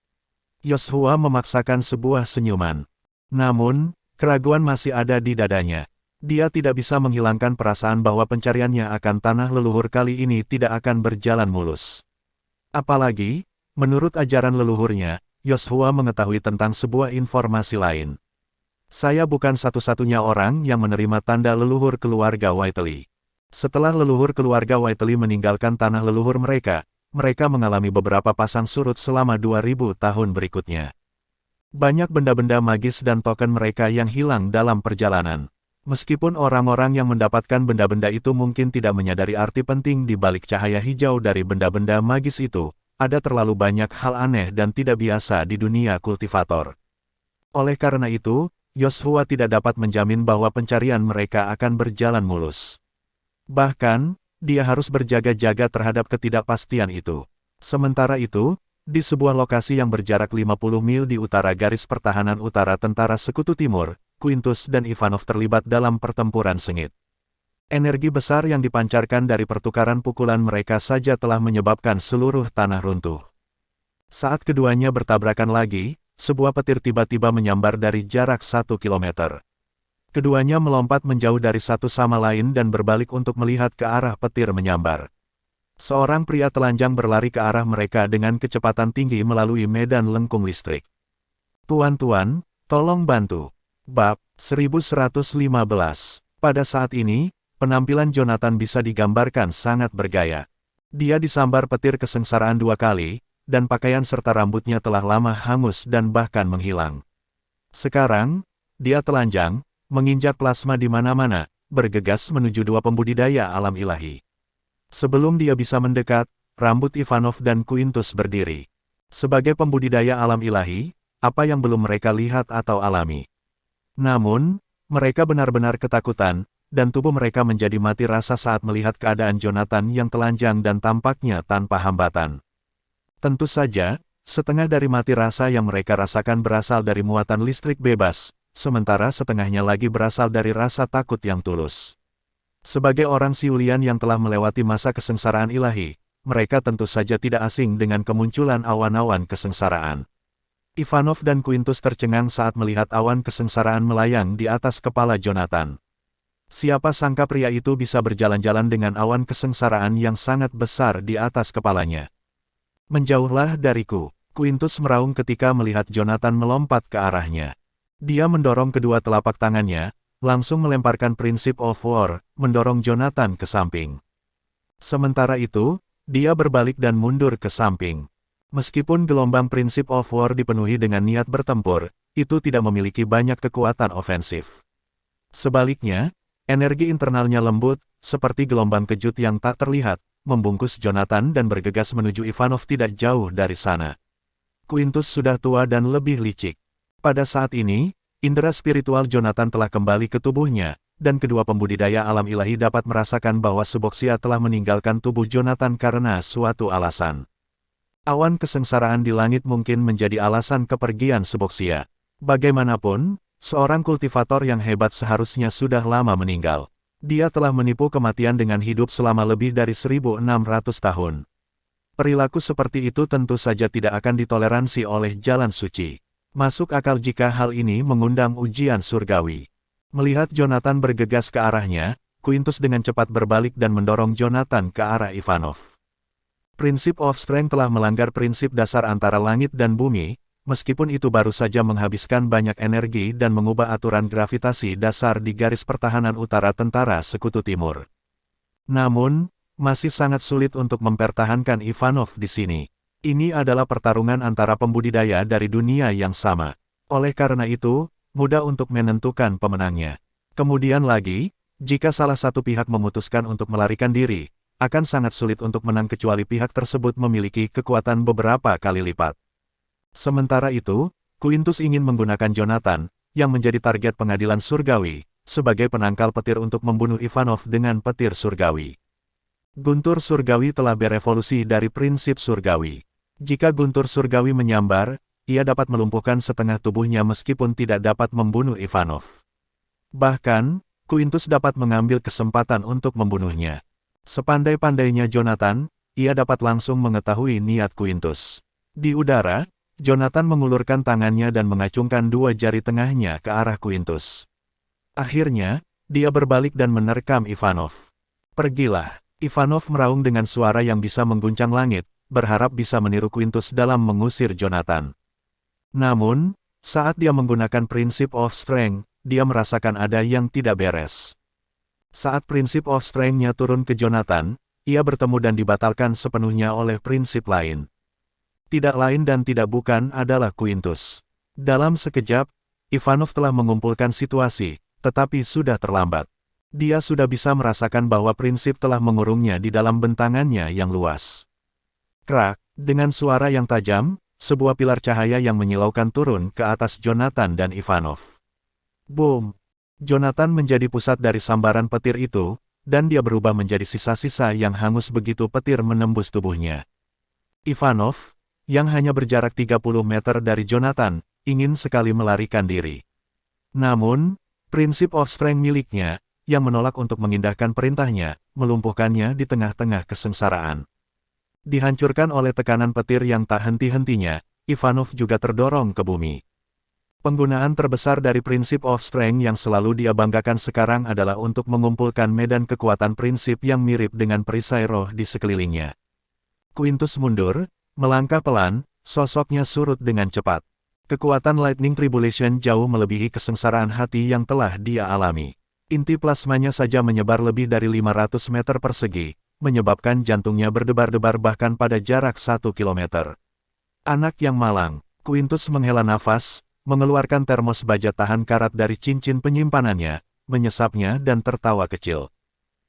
Yoshua memaksakan sebuah senyuman. Namun, keraguan masih ada di dadanya. Dia tidak bisa menghilangkan perasaan bahwa pencariannya akan tanah leluhur kali ini tidak akan berjalan mulus. Apalagi, menurut ajaran leluhurnya, Yoshua mengetahui tentang sebuah informasi lain. Saya bukan satu-satunya orang yang menerima tanda leluhur keluarga Whiteley. Setelah leluhur keluarga Whiteley meninggalkan tanah leluhur mereka, mereka mengalami beberapa pasang surut selama 2000 tahun berikutnya. Banyak benda-benda magis dan token mereka yang hilang dalam perjalanan. Meskipun orang-orang yang mendapatkan benda-benda itu mungkin tidak menyadari arti penting di balik cahaya hijau dari benda-benda magis itu, ada terlalu banyak hal aneh dan tidak biasa di dunia kultivator. Oleh karena itu, Yoshua tidak dapat menjamin bahwa pencarian mereka akan berjalan mulus. Bahkan, dia harus berjaga-jaga terhadap ketidakpastian itu. Sementara itu, di sebuah lokasi yang berjarak 50 mil di utara garis pertahanan utara tentara Sekutu Timur, Quintus dan Ivanov terlibat dalam pertempuran sengit. Energi besar yang dipancarkan dari pertukaran pukulan mereka saja telah menyebabkan seluruh tanah runtuh. Saat keduanya bertabrakan lagi, sebuah petir tiba-tiba menyambar dari jarak 1 kilometer. Keduanya melompat menjauh dari satu sama lain dan berbalik untuk melihat ke arah petir menyambar. Seorang pria telanjang berlari ke arah mereka dengan kecepatan tinggi melalui medan lengkung listrik. Tuan-tuan, tolong bantu. Bab 1115. Pada saat ini, penampilan Jonathan bisa digambarkan sangat bergaya. Dia disambar petir kesengsaraan 2 kali, dan pakaian serta rambutnya telah lama hangus dan bahkan menghilang. Sekarang, dia telanjang, menginjak plasma di mana-mana, bergegas menuju 2 pembudidaya alam ilahi. Sebelum dia bisa mendekat, rambut Ivanov dan Quintus berdiri. Sebagai pembudidaya alam ilahi, apa yang belum mereka lihat atau alami? Namun, mereka benar-benar ketakutan, dan tubuh mereka menjadi mati rasa saat melihat keadaan Jonathan yang telanjang dan tampaknya tanpa hambatan. Tentu saja, setengah dari mati rasa yang mereka rasakan berasal dari muatan listrik bebas, sementara setengahnya lagi berasal dari rasa takut yang tulus. Sebagai orang Siulian yang telah melewati masa kesengsaraan ilahi, mereka tentu saja tidak asing dengan kemunculan awan-awan kesengsaraan. Ivanov dan Quintus tercengang saat melihat awan kesengsaraan melayang di atas kepala Jonathan. Siapa sangka pria itu bisa berjalan-jalan dengan awan kesengsaraan yang sangat besar di atas kepalanya. Menjauhlah dariku, Quintus meraung ketika melihat Jonathan melompat ke arahnya. Dia mendorong kedua telapak tangannya, langsung melemparkan prinsip of war, mendorong Jonathan ke samping. Sementara itu, dia berbalik dan mundur ke samping. Meskipun gelombang prinsip of war dipenuhi dengan niat bertempur, itu tidak memiliki banyak kekuatan ofensif. Sebaliknya, energi internalnya lembut, seperti gelombang kejut yang tak terlihat, membungkus Jonathan dan bergegas menuju Ivanov tidak jauh dari sana. Quintus sudah tua dan lebih licik. Pada saat ini, indera spiritual Jonathan telah kembali ke tubuhnya, dan kedua pembudidaya alam ilahi dapat merasakan bahwa Suboksia telah meninggalkan tubuh Jonathan karena suatu alasan. Awan kesengsaraan di langit mungkin menjadi alasan kepergian Suboksia. Bagaimanapun, Seorang kultivator yang hebat seharusnya sudah lama meninggal. Dia telah menipu kematian dengan hidup selama lebih dari 1.600 tahun. Perilaku seperti itu tentu saja tidak akan ditoleransi oleh jalan suci. Masuk akal jika hal ini mengundang ujian surgawi. Melihat Jonathan bergegas ke arahnya, Quintus dengan cepat berbalik dan mendorong Jonathan ke arah Ivanov. Prinsip of Strength telah melanggar prinsip dasar antara langit dan bumi, meskipun itu baru saja menghabiskan banyak energi dan mengubah aturan gravitasi dasar di garis pertahanan utara tentara Sekutu Timur. Namun, masih sangat sulit untuk mempertahankan Ivanov di sini. Ini adalah pertarungan antara pembudidaya dari dunia yang sama. Oleh karena itu, mudah untuk menentukan pemenangnya. Kemudian lagi, jika salah satu pihak memutuskan untuk melarikan diri, akan sangat sulit untuk menang kecuali pihak tersebut memiliki kekuatan beberapa kali lipat. Sementara itu, Quintus ingin menggunakan Jonathan, yang menjadi target pengadilan surgawi, sebagai penangkal petir untuk membunuh Ivanov dengan petir surgawi. Guntur surgawi telah berevolusi dari prinsip surgawi. Jika guntur surgawi menyambar, ia dapat melumpuhkan setengah tubuhnya meskipun tidak dapat membunuh Ivanov. Bahkan, Quintus dapat mengambil kesempatan untuk membunuhnya. Sepandai-pandainya Jonathan, ia dapat langsung mengetahui niat Quintus. Di udara, Jonathan mengulurkan tangannya dan mengacungkan dua jari tengahnya ke arah Quintus. Akhirnya, dia berbalik dan menerkam Ivanov. Pergilah. Ivanov meraung dengan suara yang bisa mengguncang langit, berharap bisa meniru Quintus dalam mengusir Jonathan. Namun, saat dia menggunakan prinsip of strength, dia merasakan ada yang tidak beres. Saat prinsip of strength-nya turun ke Jonathan, ia bertemu dan dibatalkan sepenuhnya oleh prinsip lain. Tidak lain dan tidak bukan adalah Quintus. Dalam sekejap, Ivanov telah mengumpulkan situasi, tetapi sudah terlambat. Dia sudah bisa merasakan bahwa prinsip telah mengurungnya di dalam bentangannya yang luas. Krak, dengan suara yang tajam, sebuah pilar cahaya yang menyilaukan turun ke atas Jonathan dan Ivanov. Boom! Jonathan menjadi pusat dari sambaran petir itu, dan dia berubah menjadi sisa-sisa yang hangus begitu petir menembus tubuhnya. Ivanov, yang hanya berjarak 30 meter dari Jonathan, ingin sekali melarikan diri. Namun, prinsip of strength miliknya, yang menolak untuk mengindahkan perintahnya, melumpuhkannya di tengah-tengah kesengsaraan. Dihancurkan oleh tekanan petir yang tak henti-hentinya, Ivanov juga terdorong ke bumi. Penggunaan terbesar dari prinsip of strength yang selalu dia banggakan sekarang adalah untuk mengumpulkan medan kekuatan prinsip yang mirip dengan perisai roh di sekelilingnya. Quintus mundur, melangkah pelan, sosoknya surut dengan cepat. Kekuatan Lightning Tribulation jauh melebihi kesengsaraan hati yang telah dia alami. Inti plasmanya saja menyebar lebih dari 500 meter persegi, menyebabkan jantungnya berdebar-debar bahkan pada jarak 1 kilometer. Anak yang malang, Quintus menghela nafas, mengeluarkan termos baja tahan karat dari cincin penyimpanannya, menyesapnya dan tertawa kecil.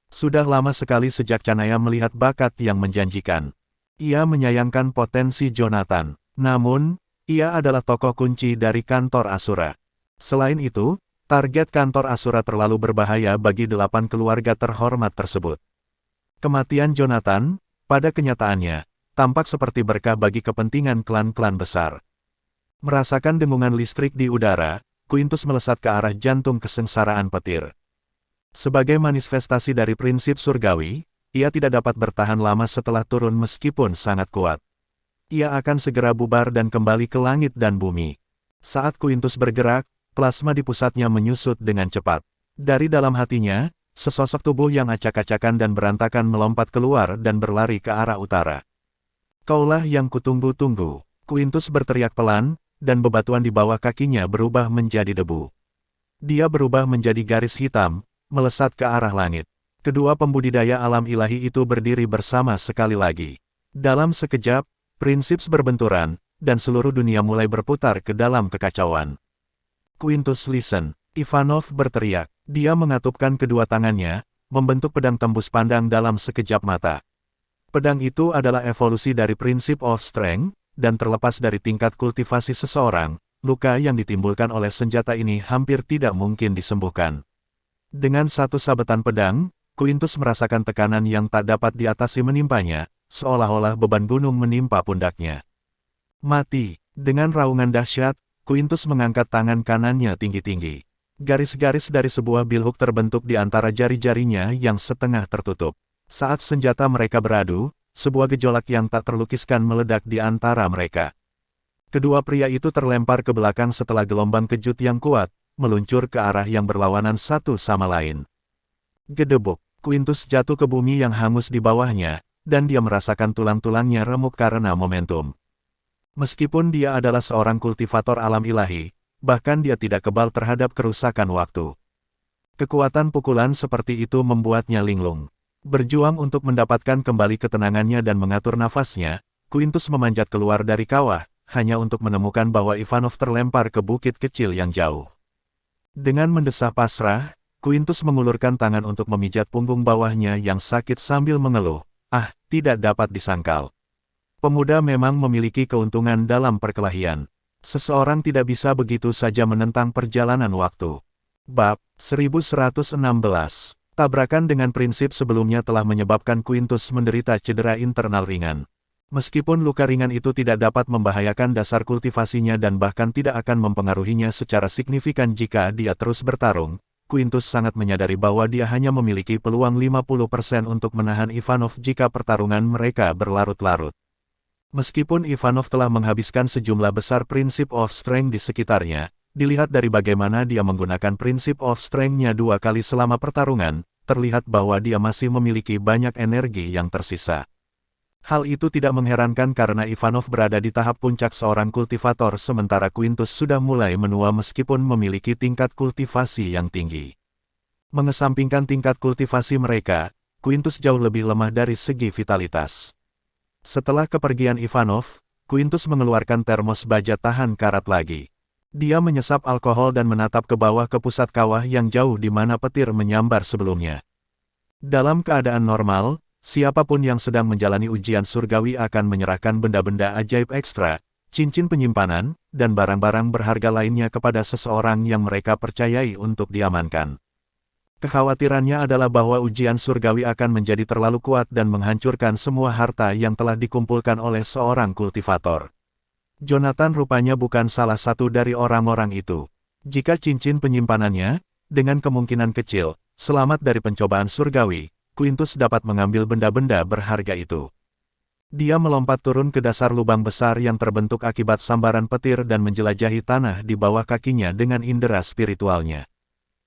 Sudah lama sekali sejak Canaya melihat bakat yang menjanjikan. Ia menyayangkan potensi Jonathan, namun, ia adalah tokoh kunci dari kantor Asura. Selain itu, target kantor Asura terlalu berbahaya bagi 8 keluarga terhormat tersebut. Kematian Jonathan, pada kenyataannya, tampak seperti berkah bagi kepentingan klan-klan besar. Merasakan dengungan listrik di udara, Quintus melesat ke arah jantung kesengsaraan petir. Sebagai manifestasi dari prinsip surgawi, ia tidak dapat bertahan lama setelah turun meskipun sangat kuat. Ia akan segera bubar dan kembali ke langit dan bumi. Saat Quintus bergerak, plasma di pusatnya menyusut dengan cepat. Dari dalam hatinya, sesosok tubuh yang acak-acakan dan berantakan melompat keluar dan berlari ke arah utara. Kaulah yang kutunggu-tunggu. Quintus berteriak pelan, dan bebatuan di bawah kakinya berubah menjadi debu. Dia berubah menjadi garis hitam, melesat ke arah langit. Kedua pembudidaya alam ilahi itu berdiri bersama sekali lagi. Dalam sekejap, prinsip berbenturan, dan seluruh dunia mulai berputar ke dalam kekacauan. Quintus listen, Ivanov berteriak. Dia mengatupkan kedua tangannya, membentuk pedang tembus pandang dalam sekejap mata. Pedang itu adalah evolusi dari prinsip of strength, dan terlepas dari tingkat kultivasi seseorang, luka yang ditimbulkan oleh senjata ini hampir tidak mungkin disembuhkan. Dengan satu sabetan pedang, Quintus merasakan tekanan yang tak dapat diatasi menimpanya, seolah-olah beban gunung menimpa pundaknya. Mati! Dengan raungan dahsyat, Quintus mengangkat tangan kanannya tinggi-tinggi. Garis-garis dari sebuah bilhook terbentuk di antara jari-jarinya yang setengah tertutup. Saat senjata mereka beradu, sebuah gejolak yang tak terlukiskan meledak di antara mereka. Kedua pria itu terlempar ke belakang setelah gelombang kejut yang kuat, meluncur ke arah yang berlawanan satu sama lain. Gedebuk, Quintus jatuh ke bumi yang hangus di bawahnya, dan dia merasakan tulang-tulangnya remuk karena momentum. Meskipun dia adalah seorang kultivator alam ilahi, bahkan dia tidak kebal terhadap kerusakan waktu. Kekuatan pukulan seperti itu membuatnya linglung. Berjuang untuk mendapatkan kembali ketenangannya dan mengatur nafasnya, Quintus memanjat keluar dari kawah, hanya untuk menemukan bahwa Ivanov terlempar ke bukit kecil yang jauh. Dengan mendesah pasrah, Quintus mengulurkan tangan untuk memijat punggung bawahnya yang sakit sambil mengeluh, tidak dapat disangkal. Pemuda memang memiliki keuntungan dalam perkelahian. Seseorang tidak bisa begitu saja menentang perjalanan waktu. Bab 1116. Tabrakan dengan prinsip sebelumnya telah menyebabkan Quintus menderita cedera internal ringan. Meskipun luka ringan itu tidak dapat membahayakan dasar kultivasinya dan bahkan tidak akan mempengaruhinya secara signifikan jika dia terus bertarung, Quintus sangat menyadari bahwa dia hanya memiliki peluang 50% untuk menahan Ivanov jika pertarungan mereka berlarut-larut. Meskipun Ivanov telah menghabiskan sejumlah besar prinsip of strength di sekitarnya, dilihat dari bagaimana dia menggunakan prinsip of strength-nya 2 kali selama pertarungan, terlihat bahwa dia masih memiliki banyak energi yang tersisa. Hal itu tidak mengherankan karena Ivanov berada di tahap puncak seorang kultivator sementara Quintus sudah mulai menua meskipun memiliki tingkat kultivasi yang tinggi. Mengesampingkan tingkat kultivasi mereka, Quintus jauh lebih lemah dari segi vitalitas. Setelah kepergian Ivanov, Quintus mengeluarkan termos baja tahan karat lagi. Dia menyesap alkohol dan menatap ke bawah ke pusat kawah yang jauh di mana petir menyambar sebelumnya. Dalam keadaan normal, siapapun yang sedang menjalani ujian surgawi akan menyerahkan benda-benda ajaib ekstra, cincin penyimpanan, dan barang-barang berharga lainnya kepada seseorang yang mereka percayai untuk diamankan. Kekhawatirannya adalah bahwa ujian surgawi akan menjadi terlalu kuat dan menghancurkan semua harta yang telah dikumpulkan oleh seorang kultivator. Jonathan rupanya bukan salah satu dari orang-orang itu. Jika cincin penyimpanannya, dengan kemungkinan kecil, selamat dari pencobaan surgawi, Quintus dapat mengambil benda-benda berharga itu. Dia melompat turun ke dasar lubang besar yang terbentuk akibat sambaran petir dan menjelajahi tanah di bawah kakinya dengan indera spiritualnya.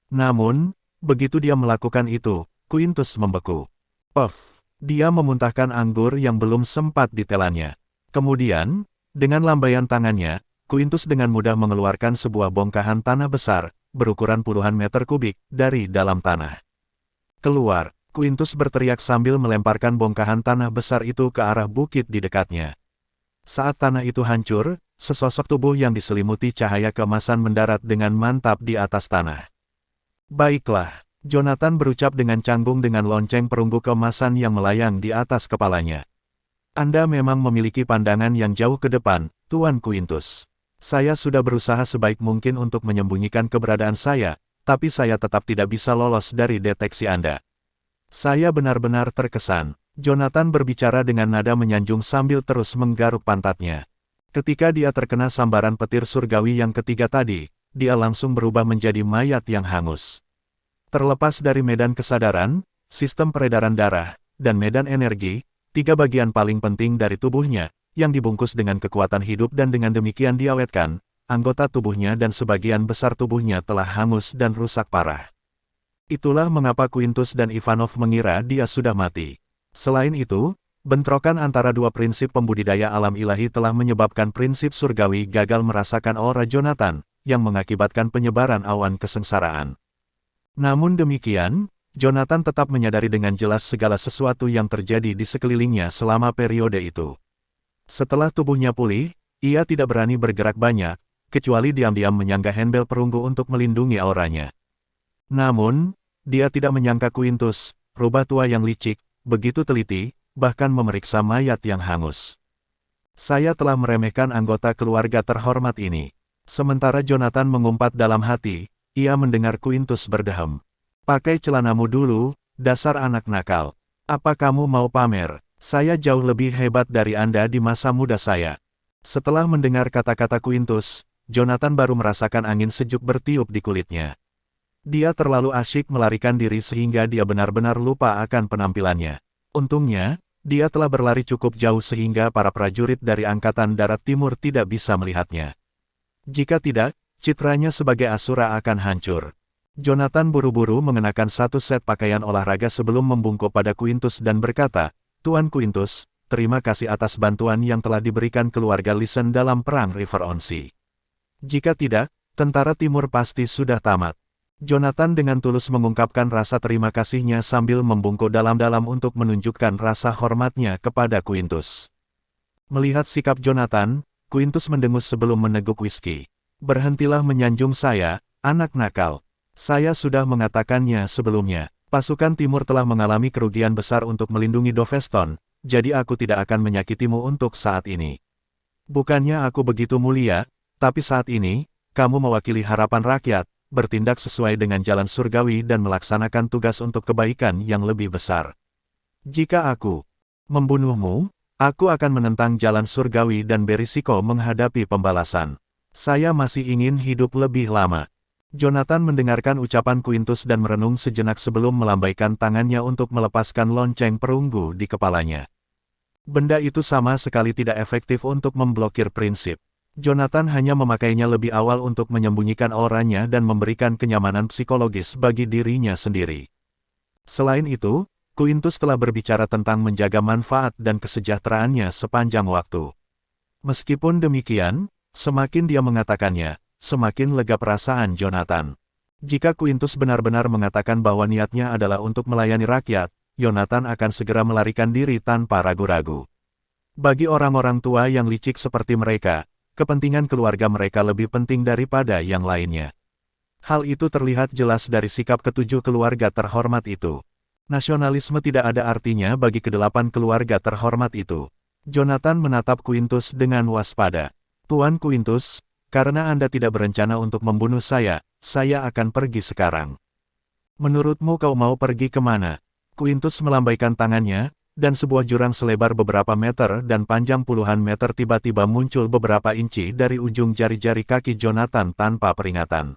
Namun, begitu dia melakukan itu, Quintus membeku. Puff! Dia memuntahkan anggur yang belum sempat ditelannya. Kemudian, dengan lambaian tangannya, Quintus dengan mudah mengeluarkan sebuah bongkahan tanah besar, berukuran puluhan meter kubik, dari dalam tanah. Keluar! Quintus berteriak sambil melemparkan bongkahan tanah besar itu ke arah bukit di dekatnya. Saat tanah itu hancur, sesosok tubuh yang diselimuti cahaya keemasan mendarat dengan mantap di atas tanah. Baiklah, Jonathan berucap dengan canggung dengan lonceng perunggu keemasan yang melayang di atas kepalanya. Anda memang memiliki pandangan yang jauh ke depan, Tuan Quintus. Saya sudah berusaha sebaik mungkin untuk menyembunyikan keberadaan saya, tapi saya tetap tidak bisa lolos dari deteksi Anda. Saya benar-benar terkesan. Jonathan berbicara dengan nada menyanjung sambil terus menggaruk pantatnya. Ketika dia terkena sambaran petir surgawi yang ketiga tadi, dia langsung berubah menjadi mayat yang hangus. Terlepas dari medan kesadaran, sistem peredaran darah, dan medan energi, 3 bagian paling penting dari tubuhnya, yang dibungkus dengan kekuatan hidup dan dengan demikian diawetkan, anggota tubuhnya dan sebagian besar tubuhnya telah hangus dan rusak parah. Itulah mengapa Quintus dan Ivanov mengira dia sudah mati. Selain itu, bentrokan antara 2 prinsip pembudidaya alam ilahi telah menyebabkan prinsip surgawi gagal merasakan aura Jonathan, yang mengakibatkan penyebaran awan kesengsaraan. Namun demikian, Jonathan tetap menyadari dengan jelas segala sesuatu yang terjadi di sekelilingnya selama periode itu. Setelah tubuhnya pulih, ia tidak berani bergerak banyak, kecuali diam-diam menyanggah handbel perunggu untuk melindungi auranya. Namun, dia tidak menyangka Quintus, rubah tua yang licik, begitu teliti, bahkan memeriksa mayat yang hangus. Saya telah meremehkan anggota keluarga terhormat ini. Sementara Jonathan mengumpat dalam hati, ia mendengar Quintus berdehem. Pakai celanamu dulu, dasar anak nakal. Apa kamu mau pamer? Saya jauh lebih hebat dari Anda di masa muda saya. Setelah mendengar kata-kata Quintus, Jonathan baru merasakan angin sejuk bertiup di kulitnya. Dia terlalu asyik melarikan diri sehingga dia benar-benar lupa akan penampilannya. Untungnya, dia telah berlari cukup jauh sehingga para prajurit dari Angkatan Darat Timur tidak bisa melihatnya. Jika tidak, citranya sebagai Asura akan hancur. Jonathan buru-buru mengenakan satu set pakaian olahraga sebelum membungkuk pada Quintus dan berkata, "Tuan Quintus, terima kasih atas bantuan yang telah diberikan keluarga Listen dalam Perang River on Sea. Jika tidak, tentara timur pasti sudah tamat." Jonathan dengan tulus mengungkapkan rasa terima kasihnya sambil membungkuk dalam-dalam untuk menunjukkan rasa hormatnya kepada Quintus. Melihat sikap Jonathan, Quintus mendengus sebelum meneguk whisky. "Berhentilah menyanjung saya, anak nakal. Saya sudah mengatakannya sebelumnya. Pasukan timur telah mengalami kerugian besar untuk melindungi Doveston, jadi aku tidak akan menyakitimu untuk saat ini. Bukannya aku begitu mulia, tapi saat ini, kamu mewakili harapan rakyat, bertindak sesuai dengan jalan surgawi dan melaksanakan tugas untuk kebaikan yang lebih besar. Jika aku membunuhmu, aku akan menentang jalan surgawi dan berisiko menghadapi pembalasan. Saya masih ingin hidup lebih lama." Jonathan mendengarkan ucapan Quintus dan merenung sejenak sebelum melambaikan tangannya untuk melepaskan lonceng perunggu di kepalanya. Benda itu sama sekali tidak efektif untuk memblokir prinsip. Jonathan hanya memakainya lebih awal untuk menyembunyikan auranya dan memberikan kenyamanan psikologis bagi dirinya sendiri. Selain itu, Quintus telah berbicara tentang menjaga manfaat dan kesejahteraannya sepanjang waktu. Meskipun demikian, semakin dia mengatakannya, semakin lega perasaan Jonathan. Jika Quintus benar-benar mengatakan bahwa niatnya adalah untuk melayani rakyat, Jonathan akan segera melarikan diri tanpa ragu-ragu. Bagi orang-orang tua yang licik seperti mereka, kepentingan keluarga mereka lebih penting daripada yang lainnya. Hal itu terlihat jelas dari sikap ketujuh keluarga terhormat itu. Nasionalisme tidak ada artinya bagi kedelapan keluarga terhormat itu. Jonathan menatap Quintus dengan waspada. "Tuan Quintus, karena Anda tidak berencana untuk membunuh saya akan pergi sekarang." "Menurutmu kau mau pergi kemana?" Quintus melambaikan tangannya, dan sebuah jurang selebar beberapa meter dan panjang puluhan meter tiba-tiba muncul beberapa inci dari ujung jari-jari kaki Jonathan tanpa peringatan.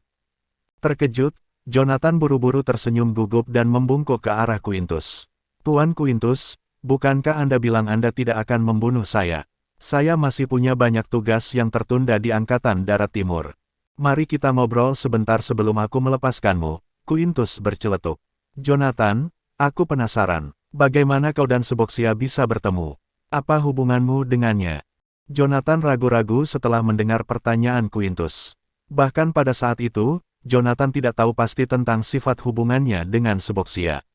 Terkejut, Jonathan buru-buru tersenyum gugup dan membungkuk ke arah Quintus. "Tuan Quintus, bukankah Anda bilang Anda tidak akan membunuh saya? Saya masih punya banyak tugas yang tertunda di Angkatan Darat Timur. Mari kita ngobrol sebentar sebelum aku melepaskanmu." Quintus berceletuk. "Jonathan, aku penasaran. Bagaimana kau dan Seboxia bisa bertemu? Apa hubunganmu dengannya?" Jonathan ragu-ragu setelah mendengar pertanyaan Quintus. Bahkan pada saat itu, Jonathan tidak tahu pasti tentang sifat hubungannya dengan Seboxia.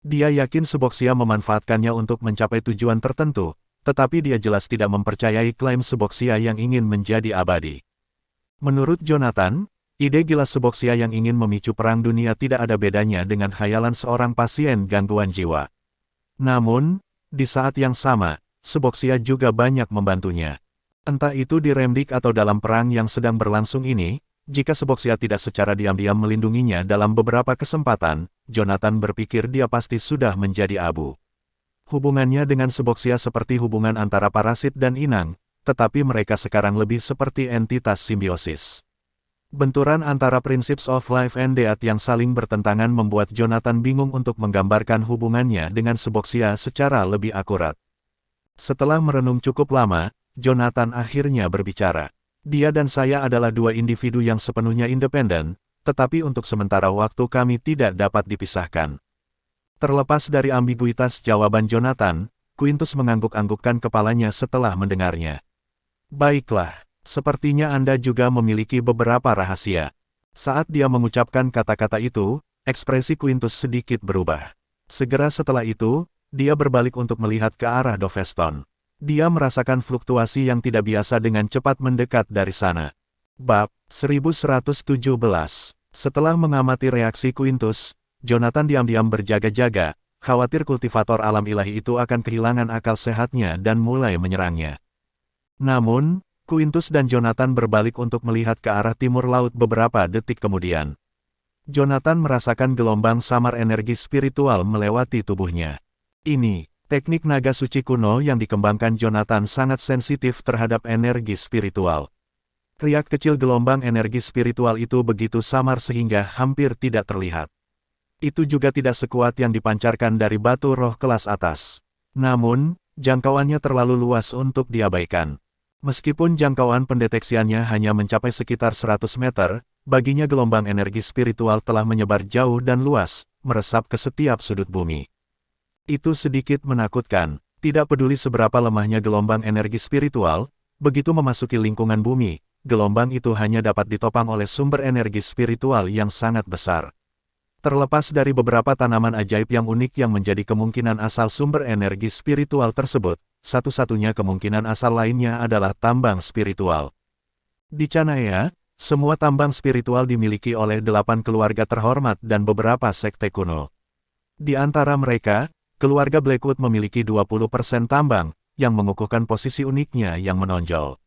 Dia yakin Seboxia memanfaatkannya untuk mencapai tujuan tertentu, tetapi dia jelas tidak mempercayai klaim Seboxia yang ingin menjadi abadi. Menurut Jonathan, ide gila Seboxia yang ingin memicu perang dunia tidak ada bedanya dengan khayalan seorang pasien gangguan jiwa. Namun, di saat yang sama, Seboxia juga banyak membantunya. Entah itu di Remdik atau dalam perang yang sedang berlangsung ini, jika Seboxia tidak secara diam-diam melindunginya dalam beberapa kesempatan, Jonathan berpikir dia pasti sudah menjadi abu. Hubungannya dengan Seboxia seperti hubungan antara parasit dan inang, tetapi mereka sekarang lebih seperti entitas simbiosis. Benturan antara Principles of Life and Death yang saling bertentangan membuat Jonathan bingung untuk menggambarkan hubungannya dengan Seboxia secara lebih akurat. Setelah merenung cukup lama, Jonathan akhirnya berbicara. "Dia dan saya adalah dua individu yang sepenuhnya independen, tetapi untuk sementara waktu kami tidak dapat dipisahkan." Terlepas dari ambiguitas jawaban Jonathan, Quintus mengangguk-anggukkan kepalanya setelah mendengarnya. "Baiklah. Sepertinya Anda juga memiliki beberapa rahasia." Saat dia mengucapkan kata-kata itu, ekspresi Quintus sedikit berubah. Segera setelah itu, dia berbalik untuk melihat ke arah Doveston. Dia merasakan fluktuasi yang tidak biasa dengan cepat mendekat dari sana. Bab 1117. Setelah mengamati reaksi Quintus, Jonathan diam-diam berjaga-jaga, khawatir kultivator alam ilahi itu akan kehilangan akal sehatnya dan mulai menyerangnya. Namun, Quintus dan Jonathan berbalik untuk melihat ke arah timur laut beberapa detik kemudian. Jonathan merasakan gelombang samar energi spiritual melewati tubuhnya. Ini, teknik naga suci kuno yang dikembangkan Jonathan sangat sensitif terhadap energi spiritual. Riak kecil gelombang energi spiritual itu begitu samar sehingga hampir tidak terlihat. Itu juga tidak sekuat yang dipancarkan dari batu roh kelas atas. Namun, jangkauannya terlalu luas untuk diabaikan. Meskipun jangkauan pendeteksiannya hanya mencapai sekitar 100 meter, baginya gelombang energi spiritual telah menyebar jauh dan luas, meresap ke setiap sudut bumi. Itu sedikit menakutkan. Tidak peduli seberapa lemahnya gelombang energi spiritual, begitu memasuki lingkungan bumi, gelombang itu hanya dapat ditopang oleh sumber energi spiritual yang sangat besar. Terlepas dari beberapa tanaman ajaib yang unik yang menjadi kemungkinan asal sumber energi spiritual tersebut, satu-satunya kemungkinan asal lainnya adalah tambang spiritual. Di Canaya, semua tambang spiritual dimiliki oleh 8 keluarga terhormat dan beberapa sekte kuno. Di antara mereka, keluarga Blackwood memiliki 20% tambang, yang mengukuhkan posisi uniknya yang menonjol.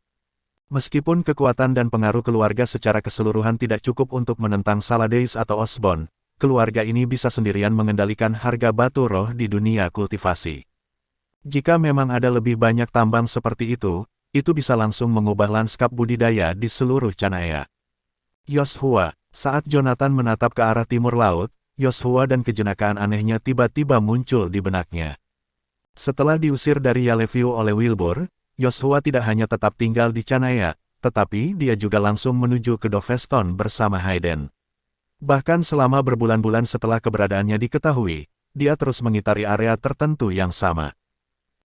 Meskipun kekuatan dan pengaruh keluarga secara keseluruhan tidak cukup untuk menentang Saladais atau Osborne, keluarga ini bisa sendirian mengendalikan harga batu roh di dunia kultivasi. Jika memang ada lebih banyak tambang seperti itu bisa langsung mengubah lanskap budidaya di seluruh Canaya. Yoshua, saat Jonathan menatap ke arah timur laut, Yoshua dan kejenakaan anehnya tiba-tiba muncul di benaknya. Setelah diusir dari Yellowview oleh Wilbur, Yoshua tidak hanya tetap tinggal di Canaya, tetapi dia juga langsung menuju ke Doveston bersama Hayden. Bahkan selama berbulan-bulan setelah keberadaannya diketahui, dia terus mengitari area tertentu yang sama.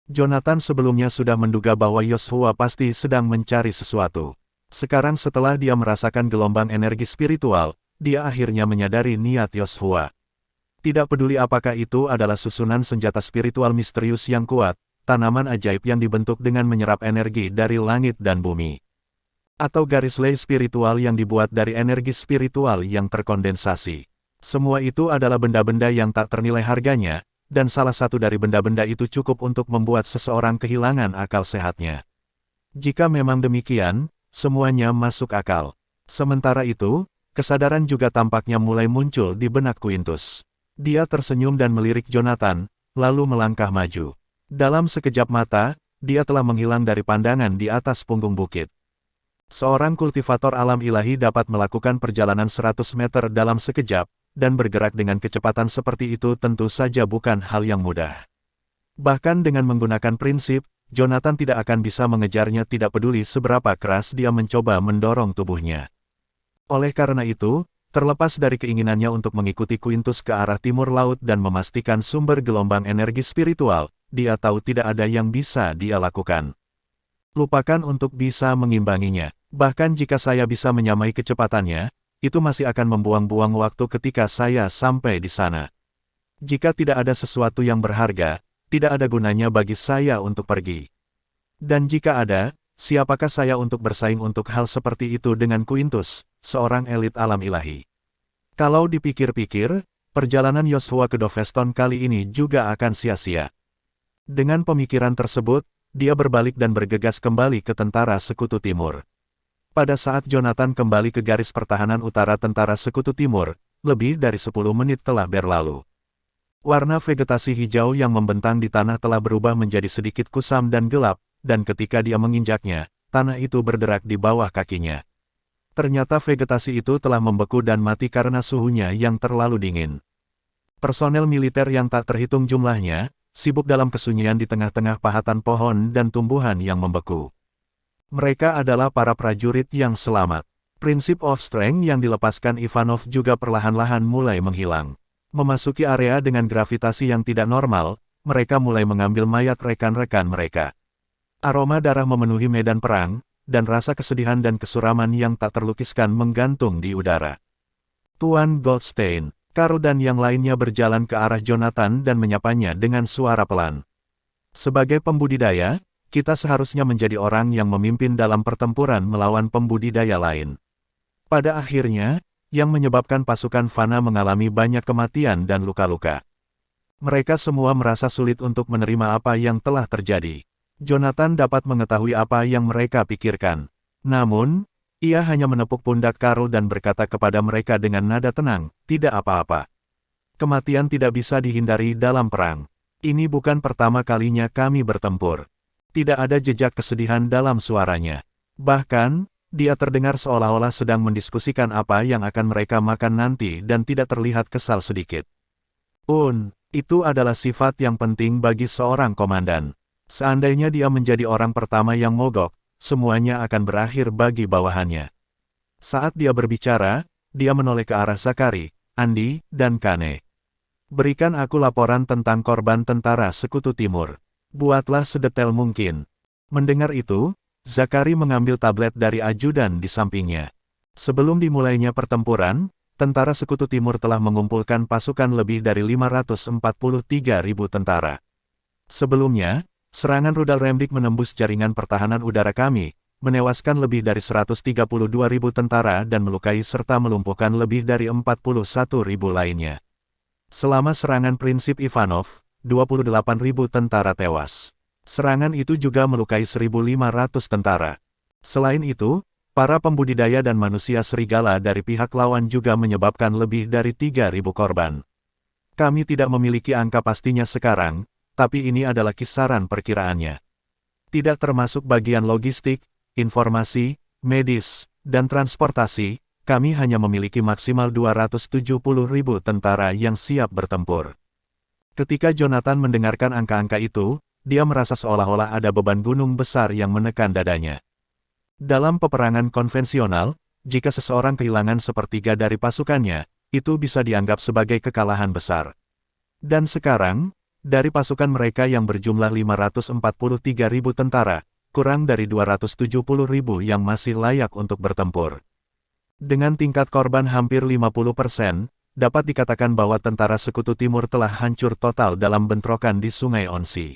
Jonathan sebelumnya sudah menduga bahwa Yoshua pasti sedang mencari sesuatu. Sekarang setelah dia merasakan gelombang energi spiritual, dia akhirnya menyadari niat Yoshua. Tidak peduli apakah itu adalah susunan senjata spiritual misterius yang kuat, tanaman ajaib yang dibentuk dengan menyerap energi dari langit dan bumi, atau garis lay spiritual yang dibuat dari energi spiritual yang terkondensasi. Semua itu adalah benda-benda yang tak ternilai harganya, dan salah satu dari benda-benda itu cukup untuk membuat seseorang kehilangan akal sehatnya. Jika memang demikian, semuanya masuk akal. Sementara itu, kesadaran juga tampaknya mulai muncul di benak Quintus. Dia tersenyum dan melirik Jonathan, lalu melangkah maju. Dalam sekejap mata, dia telah menghilang dari pandangan di atas punggung bukit. Seorang kultivator alam ilahi dapat melakukan perjalanan 100 meter dalam sekejap, dan bergerak dengan kecepatan seperti itu tentu saja bukan hal yang mudah. Bahkan dengan menggunakan prinsip, Jonathan tidak akan bisa mengejarnya tidak peduli seberapa keras dia mencoba mendorong tubuhnya. Oleh karena itu, terlepas dari keinginannya untuk mengikuti Quintus ke arah timur laut dan memastikan sumber gelombang energi spiritual, dia tahu tidak ada yang bisa dia lakukan. Lupakan untuk bisa mengimbanginya. Bahkan jika saya bisa menyamai kecepatannya, itu masih akan membuang-buang waktu ketika saya sampai di sana. Jika tidak ada sesuatu yang berharga, tidak ada gunanya bagi saya untuk pergi. Dan jika ada, siapakah saya untuk bersaing untuk hal seperti itu dengan Quintus, seorang elit alam ilahi? Kalau dipikir-pikir, perjalanan Yoshua ke Doveston kali ini juga akan sia-sia. Dengan pemikiran tersebut, dia berbalik dan bergegas kembali ke tentara Sekutu Timur. Pada saat Jonathan kembali ke garis pertahanan utara tentara Sekutu Timur, lebih dari 10 menit telah berlalu. Warna vegetasi hijau yang membentang di tanah telah berubah menjadi sedikit kusam dan gelap, dan ketika dia menginjaknya, tanah itu berderak di bawah kakinya. Ternyata vegetasi itu telah membeku dan mati karena suhunya yang terlalu dingin. Personel militer yang tak terhitung jumlahnya, sibuk dalam kesunyian di tengah-tengah pahatan pohon dan tumbuhan yang membeku. Mereka adalah para prajurit yang selamat. Prinsip of Strength yang dilepaskan Ivanov juga perlahan-lahan mulai menghilang. Memasuki area dengan gravitasi yang tidak normal, mereka mulai mengambil mayat rekan-rekan mereka. Aroma darah memenuhi medan perang, dan rasa kesedihan dan kesuraman yang tak terlukiskan menggantung di udara. Tuan Goldstein, Karl dan yang lainnya berjalan ke arah Jonathan dan menyapanya dengan suara pelan. Sebagai pembudidaya, kita seharusnya menjadi orang yang memimpin dalam pertempuran melawan pembudidaya lain. Pada akhirnya, yang menyebabkan pasukan Fana mengalami banyak kematian dan luka-luka. Mereka semua merasa sulit untuk menerima apa yang telah terjadi. Jonathan dapat mengetahui apa yang mereka pikirkan. Namun, ia hanya menepuk pundak Karl dan berkata kepada mereka dengan nada tenang, "Tidak apa-apa. Kematian tidak bisa dihindari dalam perang. Ini bukan pertama kalinya kami bertempur." Tidak ada jejak kesedihan dalam suaranya. Bahkan, Dia terdengar seolah-olah sedang mendiskusikan apa yang akan mereka makan nanti dan tidak terlihat kesal sedikit. Itu adalah sifat yang penting bagi seorang komandan. Seandainya dia menjadi orang pertama yang mogok, semuanya akan berakhir bagi bawahannya. Saat dia berbicara, dia menoleh ke arah Zakari, Andi, dan Kane. Berikan aku laporan tentang korban tentara Sekutu Timur. Buatlah sedetail mungkin. Mendengar itu, Zakari mengambil tablet dari ajudan di sampingnya. Sebelum dimulainya pertempuran, tentara Sekutu Timur telah mengumpulkan pasukan lebih dari 543.000 tentara. Sebelumnya, serangan rudal Remdik menembus jaringan pertahanan udara kami, menewaskan lebih dari 132.000 tentara dan melukai serta melumpuhkan lebih dari 41.000 lainnya. Selama serangan prinsip Ivanov, 28.000 tentara tewas. Serangan itu juga melukai 1.500 tentara. Selain itu, para pembudidaya dan manusia serigala dari pihak lawan juga menyebabkan lebih dari 3.000 korban. Kami tidak memiliki angka pastinya sekarang, tapi ini adalah kisaran perkiraannya. Tidak termasuk bagian logistik, informasi, medis, dan transportasi, kami hanya memiliki maksimal 270.000 tentara yang siap bertempur. Ketika Jonathan mendengarkan angka-angka itu, dia merasa seolah-olah ada beban gunung besar yang menekan dadanya. Dalam peperangan konvensional, jika seseorang kehilangan sepertiga dari pasukannya, itu bisa dianggap sebagai kekalahan besar. Dan sekarang, dari pasukan mereka yang berjumlah 543.000 tentara, kurang dari 270.000 yang masih layak untuk bertempur. Dengan tingkat korban hampir 50%, dapat dikatakan bahwa tentara Sekutu Timur telah hancur total dalam bentrokan di Sungai Onsi.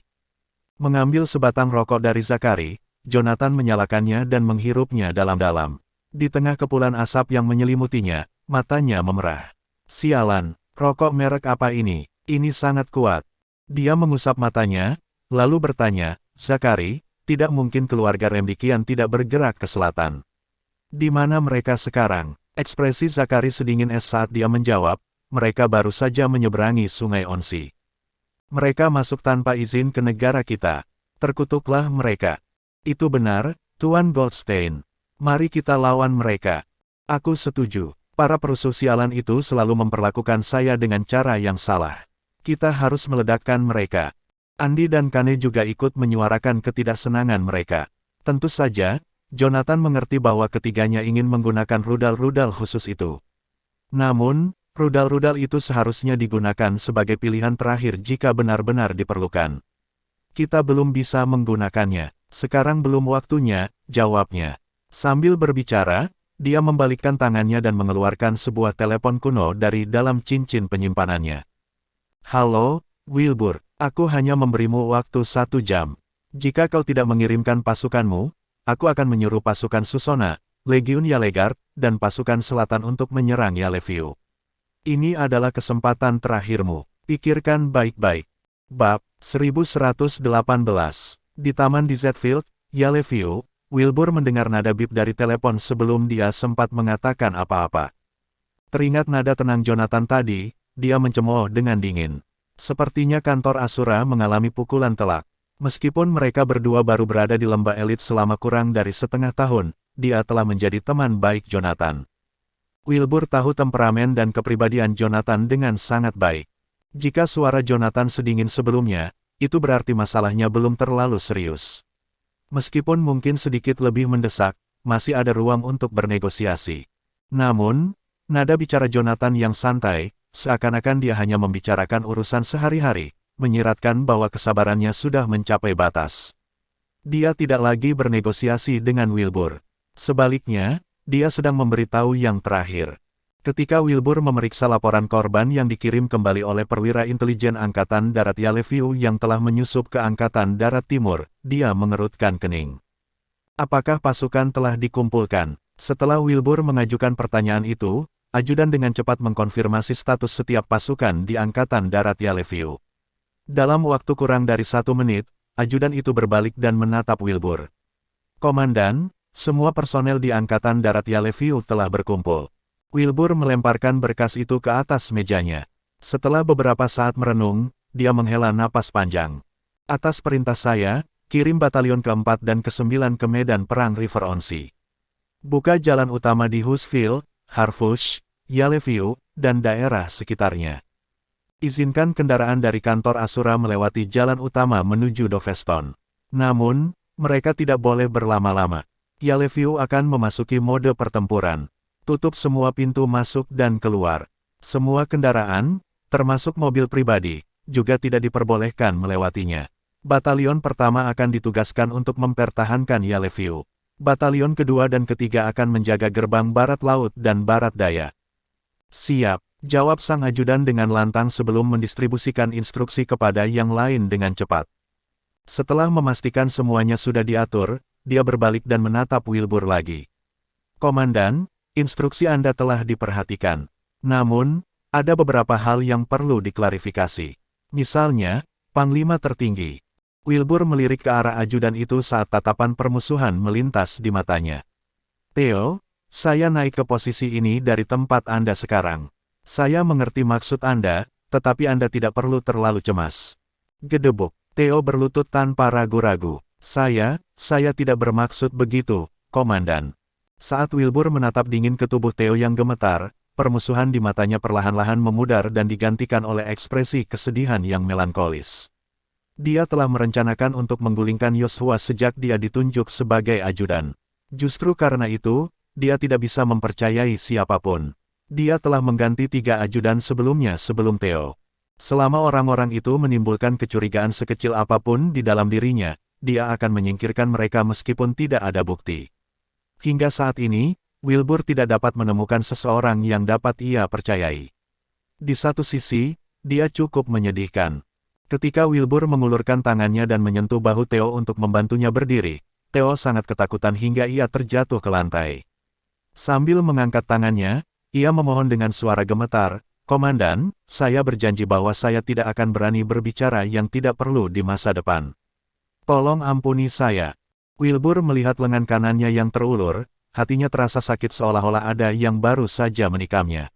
Mengambil sebatang rokok dari Zakari, Jonathan menyalakannya dan menghirupnya dalam-dalam. Di tengah kepulan asap yang menyelimutinya, matanya memerah. Sialan, rokok merek apa ini? Ini sangat kuat. Dia mengusap matanya, lalu bertanya, Zakari, tidak mungkin keluarga Remdikian tidak bergerak ke selatan. Di mana mereka sekarang? Ekspresi Zakari sedingin es saat dia menjawab, mereka baru saja menyeberangi Sungai Onsi. Mereka masuk tanpa izin ke negara kita. Terkutuklah mereka. Itu benar, Tuan Goldstein. Mari kita lawan mereka. Aku setuju. Para perusuh sialan itu selalu memperlakukan saya dengan cara yang salah. Kita harus meledakkan mereka. Andi dan Kane juga ikut menyuarakan ketidaksenangan mereka. Tentu saja, Jonathan mengerti bahwa ketiganya ingin menggunakan rudal-rudal khusus itu. Namun, rudal-rudal itu seharusnya digunakan sebagai pilihan terakhir jika benar-benar diperlukan. Kita belum bisa menggunakannya. Sekarang belum waktunya, jawabnya. Sambil berbicara, dia membalikkan tangannya dan mengeluarkan sebuah telepon kuno dari dalam cincin penyimpanannya. Halo, Wilbur, aku hanya memberimu waktu 1 jam. Jika kau tidak mengirimkan pasukanmu, aku akan menyuruh pasukan Susona, Legiun Yalegard, dan pasukan selatan untuk menyerang Yaleviu. Ini adalah kesempatan terakhirmu. Pikirkan baik-baik. Bab 1118. Di taman di Zetfield, Yaleviu, Wilbur mendengar nada bip dari telepon sebelum dia sempat mengatakan apa-apa. Teringat nada tenang Jonathan tadi, dia mencemooh dengan dingin. Sepertinya kantor Asura mengalami pukulan telak. Meskipun mereka berdua baru berada di lembah elit selama kurang dari setengah tahun, dia telah menjadi teman baik Jonathan. Wilbur tahu temperamen dan kepribadian Jonathan dengan sangat baik. Jika suara Jonathan sedingin sebelumnya, itu berarti masalahnya belum terlalu serius. Meskipun mungkin sedikit lebih mendesak, masih ada ruang untuk bernegosiasi. Namun, nada bicara Jonathan yang santai, seakan-akan dia hanya membicarakan urusan sehari-hari, menyiratkan bahwa kesabarannya sudah mencapai batas. Dia tidak lagi bernegosiasi dengan Wilbur. Sebaliknya, dia sedang memberitahu yang terakhir. Ketika Wilbur memeriksa laporan korban yang dikirim kembali oleh perwira intelijen Angkatan Darat Yaleviu yang telah menyusup ke Angkatan Darat Timur, dia mengerutkan kening. Apakah pasukan telah dikumpulkan? Setelah Wilbur mengajukan pertanyaan itu, ajudan dengan cepat mengkonfirmasi status setiap pasukan di Angkatan Darat Yaleviu. Dalam waktu kurang dari 1 menit, ajudan itu berbalik dan menatap Wilbur. Komandan, semua personel di Angkatan Darat Yaleviu telah berkumpul. Wilbur melemparkan berkas itu ke atas mejanya. Setelah beberapa saat merenung, dia menghela napas panjang. Atas perintah saya, kirim batalion ke-4 dan ke-9 ke medan perang River Onsi. Buka jalan utama di Hughesville, Harfush, Yellowview, dan daerah sekitarnya. Izinkan kendaraan dari kantor Asura melewati jalan utama menuju Doveston. Namun, mereka tidak boleh berlama-lama. Yellowview akan memasuki mode pertempuran. Tutup semua pintu masuk dan keluar. Semua kendaraan, termasuk mobil pribadi, juga tidak diperbolehkan melewatinya. Batalion pertama akan ditugaskan untuk mempertahankan Yellowview. Batalion kedua dan ketiga akan menjaga gerbang barat laut dan barat daya. Siap, jawab sang ajudan dengan lantang sebelum mendistribusikan instruksi kepada yang lain dengan cepat. Setelah memastikan semuanya sudah diatur, dia berbalik dan menatap Wilbur lagi. Komandan, instruksi Anda telah diperhatikan. Namun, ada beberapa hal yang perlu diklarifikasi. Misalnya, Panglima Tertinggi. Wilbur melirik ke arah ajudan itu saat tatapan permusuhan melintas di matanya. Theo, saya naik ke posisi ini dari tempat Anda sekarang. Saya mengerti maksud Anda, tetapi Anda tidak perlu terlalu cemas. Gedebuk. Theo berlutut tanpa ragu-ragu. Saya tidak bermaksud begitu, Komandan. Saat Wilbur menatap dingin ke tubuh Theo yang gemetar, permusuhan di matanya perlahan-lahan memudar dan digantikan oleh ekspresi kesedihan yang melankolis. Dia telah merencanakan untuk menggulingkan Yosua sejak dia ditunjuk sebagai ajudan. Justru karena itu, dia tidak bisa mempercayai siapapun. Dia telah mengganti 3 ajudan sebelumnya sebelum Theo. Selama orang-orang itu menimbulkan kecurigaan sekecil apapun di dalam dirinya, dia akan menyingkirkan mereka meskipun tidak ada bukti. Hingga saat ini, Wilbur tidak dapat menemukan seseorang yang dapat ia percayai. Di satu sisi, dia cukup menyedihkan. Ketika Wilbur mengulurkan tangannya dan menyentuh bahu Theo untuk membantunya berdiri, Theo sangat ketakutan hingga ia terjatuh ke lantai. Sambil mengangkat tangannya, ia memohon dengan suara gemetar, "Komandan, saya berjanji bahwa saya tidak akan berani berbicara yang tidak perlu di masa depan. Tolong ampuni saya." Wilbur melihat lengan kanannya yang terulur, hatinya terasa sakit seolah-olah ada yang baru saja menikamnya.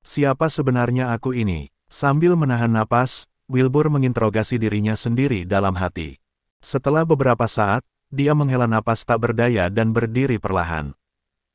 Siapa sebenarnya aku ini? Sambil menahan napas, Wilbur menginterogasi dirinya sendiri dalam hati. Setelah beberapa saat, dia menghela napas tak berdaya dan berdiri perlahan.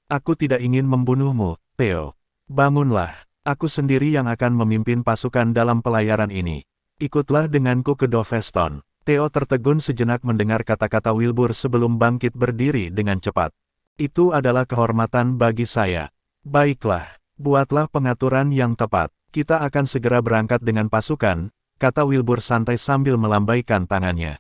"Aku tidak ingin membunuhmu, Theo. Bangunlah, aku sendiri yang akan memimpin pasukan dalam pelayaran ini. Ikutlah denganku ke Doveston." Theo tertegun sejenak mendengar kata-kata Wilbur sebelum bangkit berdiri dengan cepat. "Itu adalah kehormatan bagi saya." "Baiklah, buatlah pengaturan yang tepat. Kita akan segera berangkat dengan pasukan," kata Wilbur santai sambil melambaikan tangannya.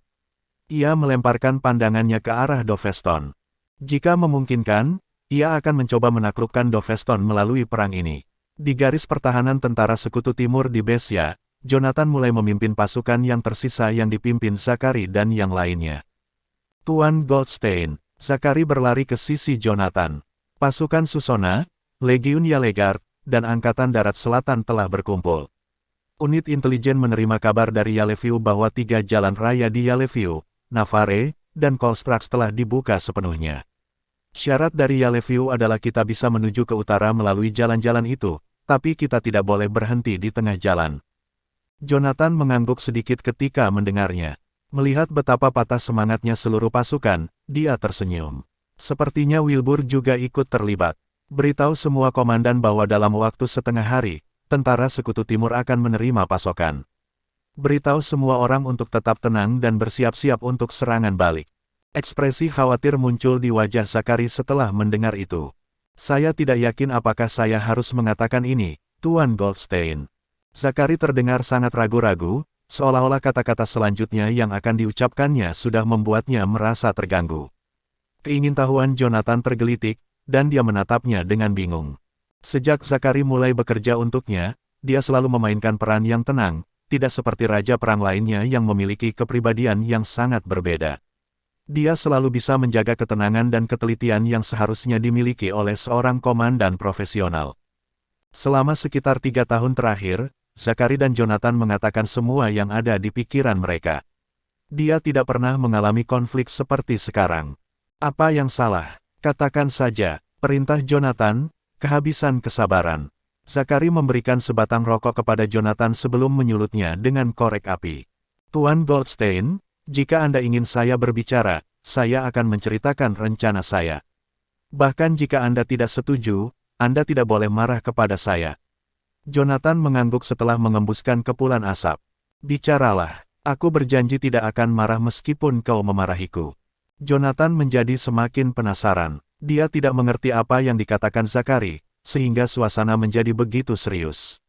Ia melemparkan pandangannya ke arah Doveston. Jika memungkinkan, ia akan mencoba menaklukkan Doveston melalui perang ini. Di garis pertahanan tentara Sekutu Timur di Besia, Jonathan mulai memimpin pasukan yang tersisa yang dipimpin Zachary dan yang lainnya. "Tuan Goldstein," Zachary berlari ke sisi Jonathan. Pasukan Susona, Legiun Yalegard, dan Angkatan Darat Selatan telah berkumpul. Unit intelijen menerima kabar dari Yellowview bahwa 3 jalan raya di Yellowview, Navarre, dan Colstrax telah dibuka sepenuhnya. Syarat dari Yellowview adalah kita bisa menuju ke utara melalui jalan-jalan itu, tapi kita tidak boleh berhenti di tengah jalan. Jonathan mengangguk sedikit ketika mendengarnya. Melihat betapa patah semangatnya seluruh pasukan, dia tersenyum. Sepertinya Wilbur juga ikut terlibat. "Beritahu semua komandan bahwa dalam waktu setengah hari, tentara Sekutu Timur akan menerima pasokan. Beritahu semua orang untuk tetap tenang dan bersiap-siap untuk serangan balik." Ekspresi khawatir muncul di wajah Zachary setelah mendengar itu. "Saya tidak yakin apakah saya harus mengatakan ini, Tuan Goldstein." Zachary terdengar sangat ragu-ragu, seolah-olah kata-kata selanjutnya yang akan diucapkannya sudah membuatnya merasa terganggu. Keingintahuan Jonathan tergelitik, dan dia menatapnya dengan bingung. Sejak Zachary mulai bekerja untuknya, dia selalu memainkan peran yang tenang, tidak seperti raja perang lainnya yang memiliki kepribadian yang sangat berbeda. Dia selalu bisa menjaga ketenangan dan ketelitian yang seharusnya dimiliki oleh seorang komandan profesional. Selama sekitar 3 tahun terakhir, Zachary dan Jonathan mengatakan semua yang ada di pikiran mereka. Dia tidak pernah mengalami konflik seperti sekarang. "Apa yang salah? Katakan saja," perintah Jonathan, kehabisan kesabaran. Zachary memberikan sebatang rokok kepada Jonathan sebelum menyulutnya dengan korek api. "Tuan Goldstein, jika Anda ingin saya berbicara, saya akan menceritakan rencana saya." Bahkan jika Anda tidak setuju, Anda tidak boleh marah kepada saya. Jonathan mengangguk setelah mengembuskan kepulan asap. Bicaralah, aku berjanji tidak akan marah meskipun kau memarahiku. Jonathan menjadi semakin penasaran. Dia tidak mengerti apa yang dikatakan Zachary, sehingga suasana menjadi begitu serius.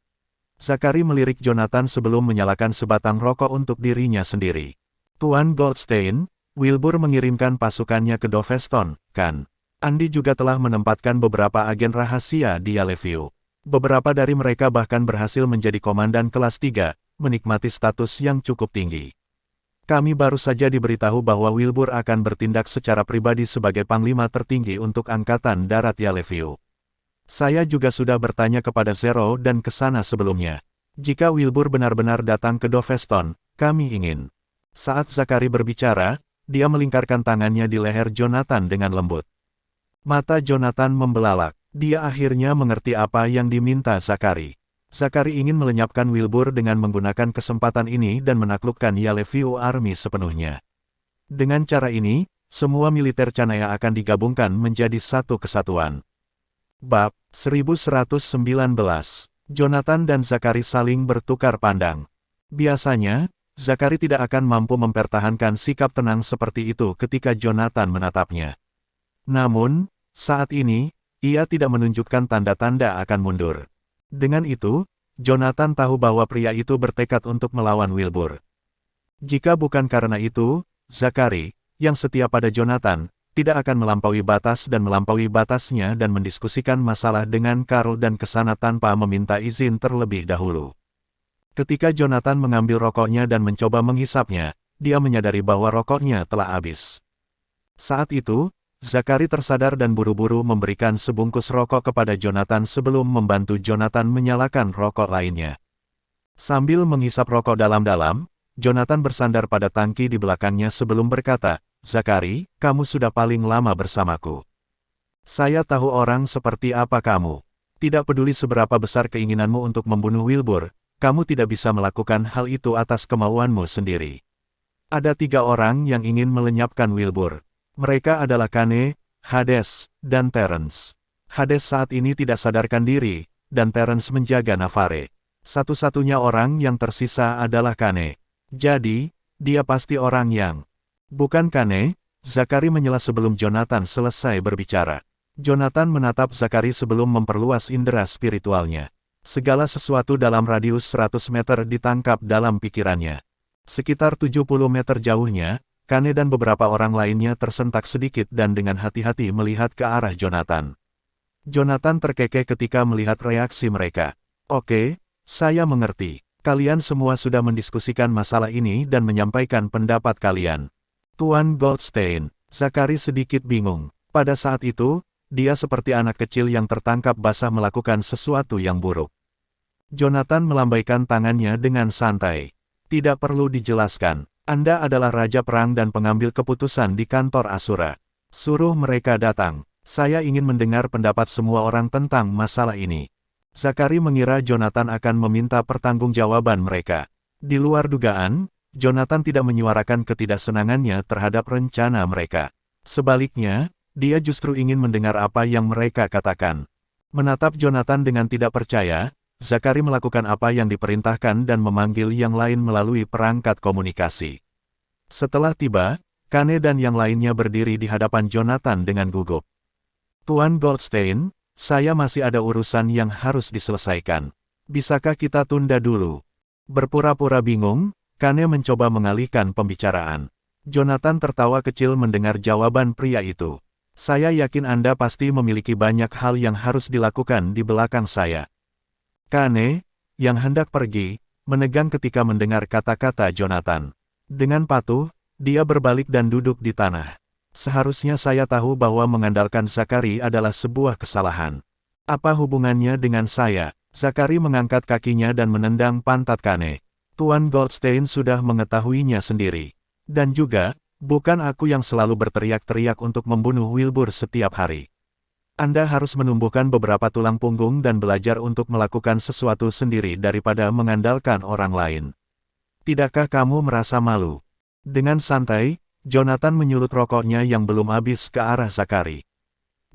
Zachary melirik Jonathan sebelum menyalakan sebatang rokok untuk dirinya sendiri. Tuan Goldstein, Wilbur mengirimkan pasukannya ke Doveston, kan? Andy juga telah menempatkan beberapa agen rahasia di Yellowview. Beberapa dari mereka bahkan berhasil menjadi komandan kelas 3, menikmati status yang cukup tinggi. Kami baru saja diberitahu bahwa Wilbur akan bertindak secara pribadi sebagai panglima tertinggi untuk Angkatan Darat Yellowview. Saya juga sudah bertanya kepada Zero dan ke sana sebelumnya. Jika Wilbur benar-benar datang ke Doveston, kami ingin. Saat Zachary berbicara, dia melingkarkan tangannya di leher Jonathan dengan lembut. Mata Jonathan membelalak. Dia akhirnya mengerti apa yang diminta Zachary. Zachary ingin melenyapkan Wilbur dengan menggunakan kesempatan ini dan menaklukkan Yellowview Army sepenuhnya. Dengan cara ini, semua militer Canaya akan digabungkan menjadi satu kesatuan. Bab 1119. Jonathan dan Zachary saling bertukar pandang. Biasanya, Zachary tidak akan mampu mempertahankan sikap tenang seperti itu ketika Jonathan menatapnya. Namun, saat ini, ia tidak menunjukkan tanda-tanda akan mundur. Dengan itu, Jonathan tahu bahwa pria itu bertekad untuk melawan Wilbur. Jika bukan karena itu, Zachary, yang setia pada Jonathan, tidak akan melampaui batas dan melampaui batasnya dan mendiskusikan masalah dengan Carl dan kesana tanpa meminta izin terlebih dahulu. Ketika Jonathan mengambil rokoknya dan mencoba menghisapnya, dia menyadari bahwa rokoknya telah habis. Saat itu, Zachary tersadar dan buru-buru memberikan sebungkus rokok kepada Jonathan sebelum membantu Jonathan menyalakan rokok lainnya. Sambil menghisap rokok dalam-dalam, Jonathan bersandar pada tangki di belakangnya sebelum berkata, "Zachary, kamu sudah paling lama bersamaku. Saya tahu orang seperti apa kamu. Tidak peduli seberapa besar keinginanmu untuk membunuh Wilbur, kamu tidak bisa melakukan hal itu atas kemauanmu sendiri. Ada 3 orang yang ingin melenyapkan Wilbur. Mereka adalah Kane, Hades, dan Terence. Hades saat ini tidak sadarkan diri, dan Terence menjaga Navarre. Satu-satunya orang yang tersisa adalah Kane. Jadi, dia pasti orang yang... Bukan Kane, Zachary menyela sebelum Jonathan selesai berbicara. Jonathan menatap Zachary sebelum memperluas indera spiritualnya. Segala sesuatu dalam radius 100 meter ditangkap dalam pikirannya. Sekitar 70 meter jauhnya, Kane dan beberapa orang lainnya tersentak sedikit dan dengan hati-hati melihat ke arah Jonathan. Jonathan terkekeh ketika melihat reaksi mereka. Oke, saya mengerti. Kalian semua sudah mendiskusikan masalah ini dan menyampaikan pendapat kalian. Tuan Goldstein, Zachary sedikit bingung. Pada saat itu, dia seperti anak kecil yang tertangkap basah melakukan sesuatu yang buruk. Jonathan melambaikan tangannya dengan santai. Tidak perlu dijelaskan. Anda adalah Raja Perang dan pengambil keputusan di kantor Asura. Suruh mereka datang. Saya ingin mendengar pendapat semua orang tentang masalah ini. Zachary mengira Jonathan akan meminta pertanggungjawaban mereka. Di luar dugaan, Jonathan tidak menyuarakan ketidaksenangannya terhadap rencana mereka. Sebaliknya, dia justru ingin mendengar apa yang mereka katakan. Menatap Jonathan dengan tidak percaya, Zachary melakukan apa yang diperintahkan dan memanggil yang lain melalui perangkat komunikasi. Setelah tiba, Kane dan yang lainnya berdiri di hadapan Jonathan dengan gugup. Tuan Goldstein, saya masih ada urusan yang harus diselesaikan. Bisakah kita tunda dulu? Berpura-pura bingung, Kane mencoba mengalihkan pembicaraan. Jonathan tertawa kecil mendengar jawaban pria itu. Saya yakin Anda pasti memiliki banyak hal yang harus dilakukan di belakang saya. Kane, yang hendak pergi, menegang ketika mendengar kata-kata Jonathan. Dengan patuh, dia berbalik dan duduk di tanah. Seharusnya saya tahu bahwa mengandalkan Zachary adalah sebuah kesalahan. Apa hubungannya dengan saya? Zachary mengangkat kakinya dan menendang pantat Kane. Tuan Goldstein sudah mengetahuinya sendiri. Dan juga, bukan aku yang selalu berteriak-teriak untuk membunuh Wilbur setiap hari. Anda harus menumbuhkan beberapa tulang punggung dan belajar untuk melakukan sesuatu sendiri daripada mengandalkan orang lain. Tidakkah kamu merasa malu? Dengan santai, Jonathan menyulut rokoknya yang belum habis ke arah Zachary.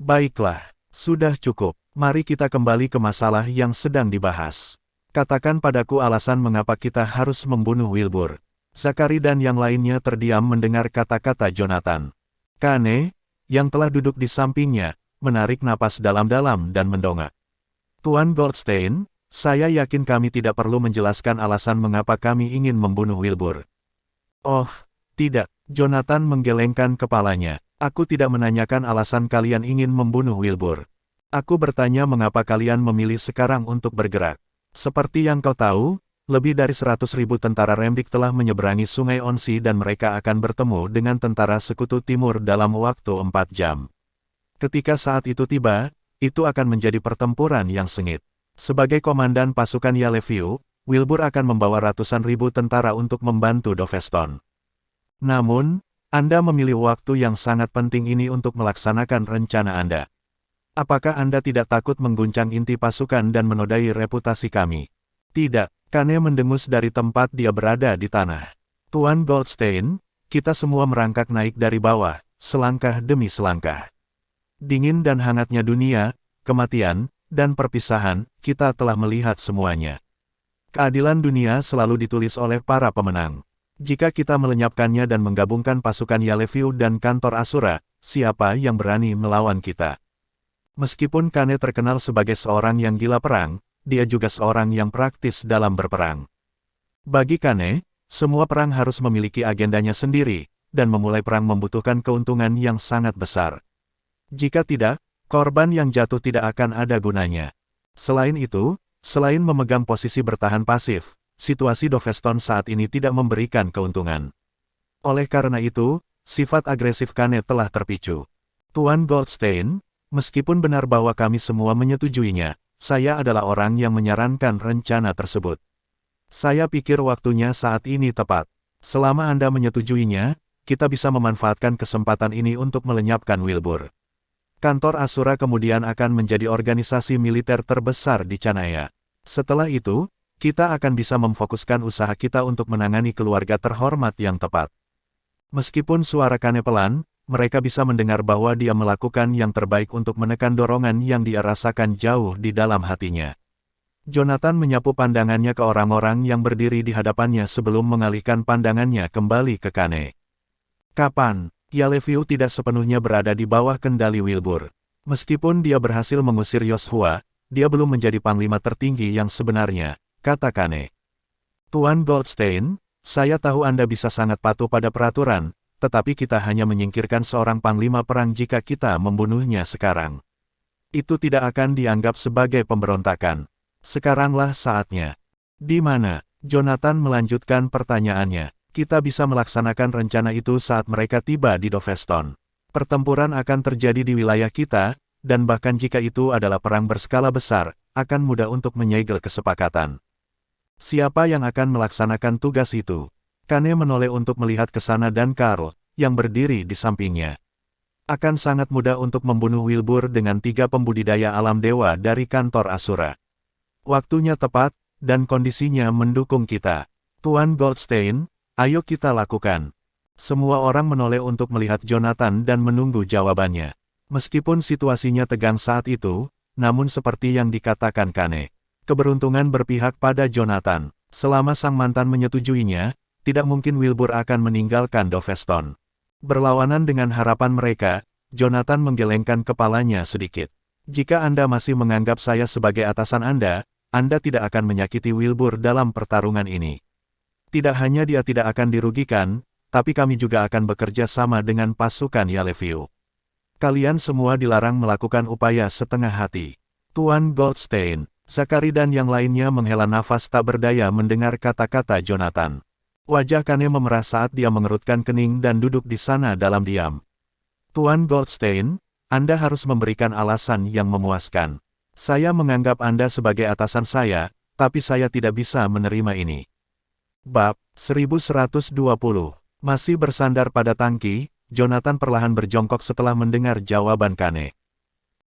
Baiklah, sudah cukup. Mari kita kembali ke masalah yang sedang dibahas. Katakan padaku alasan mengapa kita harus membunuh Wilbur. Zachary dan yang lainnya terdiam mendengar kata-kata Jonathan. Kane, yang telah duduk di sampingnya, menarik napas dalam-dalam dan mendongak. Tuan Goldstein, saya yakin kami tidak perlu menjelaskan alasan mengapa kami ingin membunuh Wilbur. Oh, tidak. Jonathan menggelengkan kepalanya. Aku tidak menanyakan alasan kalian ingin membunuh Wilbur. Aku bertanya mengapa kalian memilih sekarang untuk bergerak. Seperti yang kau tahu, lebih dari 100.000 tentara Remdik telah menyeberangi Sungai Onsi dan mereka akan bertemu dengan tentara Sekutu Timur dalam waktu 4 jam. Ketika saat itu tiba, itu akan menjadi pertempuran yang sengit. Sebagai komandan pasukan Yaleviu, Wilbur akan membawa ratusan ribu tentara untuk membantu Doveston. Namun, Anda memilih waktu yang sangat penting ini untuk melaksanakan rencana Anda. Apakah Anda tidak takut mengguncang inti pasukan dan menodai reputasi kami? Tidak, Kane mendengus dari tempat dia berada di tanah. Tuan Goldstein, kita semua merangkak naik dari bawah, selangkah demi selangkah. Dingin dan hangatnya dunia, kematian, dan perpisahan, kita telah melihat semuanya. Keadilan dunia selalu ditulis oleh para pemenang. Jika kita melenyapkannya dan menggabungkan pasukan Yaleviu dan kantor Asura, siapa yang berani melawan kita? Meskipun Kane terkenal sebagai seorang yang gila perang, dia juga seorang yang praktis dalam berperang. Bagi Kane, semua perang harus memiliki agendanya sendiri, dan memulai perang membutuhkan keuntungan yang sangat besar. Jika tidak, korban yang jatuh tidak akan ada gunanya. Selain itu, selain memegang posisi bertahan pasif, situasi Doveston saat ini tidak memberikan keuntungan. Oleh karena itu, sifat agresif Kane telah terpicu. Tuan Goldstein, meskipun benar bahwa kami semua menyetujuinya, saya adalah orang yang menyarankan rencana tersebut. Saya pikir waktunya saat ini tepat. Selama Anda menyetujuinya, kita bisa memanfaatkan kesempatan ini untuk melenyapkan Wilbur. Kantor Asura kemudian akan menjadi organisasi militer terbesar di Canaya. Setelah itu, kita akan bisa memfokuskan usaha kita untuk menangani keluarga terhormat yang tepat. Meskipun suara Kane pelan, mereka bisa mendengar bahwa dia melakukan yang terbaik untuk menekan dorongan yang dia rasakan jauh di dalam hatinya. Jonathan menyapu pandangannya ke orang-orang yang berdiri di hadapannya sebelum mengalihkan pandangannya kembali ke Kane. Kapan? Yaleviu tidak sepenuhnya berada di bawah kendali Wilbur. Meskipun dia berhasil mengusir Yoshua, dia belum menjadi panglima tertinggi yang sebenarnya, kata Kane. Tuan Goldstein, saya tahu Anda bisa sangat patuh pada peraturan, tetapi kita hanya menyingkirkan seorang panglima perang jika kita membunuhnya sekarang. Itu tidak akan dianggap sebagai pemberontakan. Sekaranglah saatnya. Di mana? Jonathan melanjutkan pertanyaannya. Kita bisa melaksanakan rencana itu saat mereka tiba di Doveston. Pertempuran akan terjadi di wilayah kita, dan bahkan jika itu adalah perang berskala besar, akan mudah untuk menyegel kesepakatan. Siapa yang akan melaksanakan tugas itu? Kane menoleh untuk melihat ke sana dan Karl, yang berdiri di sampingnya. Akan sangat mudah untuk membunuh Wilbur dengan 3 pembudidaya alam dewa dari kantor Asura. Waktunya tepat, dan kondisinya mendukung kita. Tuan Goldstein, ayo kita lakukan. Semua orang menoleh untuk melihat Jonathan dan menunggu jawabannya. Meskipun situasinya tegang saat itu, namun seperti yang dikatakan Kane, keberuntungan berpihak pada Jonathan. Selama sang mantan menyetujuinya, tidak mungkin Wilbur akan meninggalkan Doveston. Berlawanan dengan harapan mereka, Jonathan menggelengkan kepalanya sedikit. Jika Anda masih menganggap saya sebagai atasan Anda tidak akan menyakiti Wilbur dalam pertarungan ini. Tidak hanya dia tidak akan dirugikan, tapi kami juga akan bekerja sama dengan pasukan Yaleviu. Kalian semua dilarang melakukan upaya setengah hati. Tuan Goldstein, Zachary dan yang lainnya menghela nafas tak berdaya mendengar kata-kata Jonathan. Wajah Kane memerah saat dia mengerutkan kening dan duduk di sana dalam diam. Tuan Goldstein, Anda harus memberikan alasan yang memuaskan. Saya menganggap Anda sebagai atasan saya, tapi saya tidak bisa menerima ini. Bab 1120. Masih bersandar pada tangki, Jonathan perlahan berjongkok setelah mendengar jawaban Kane.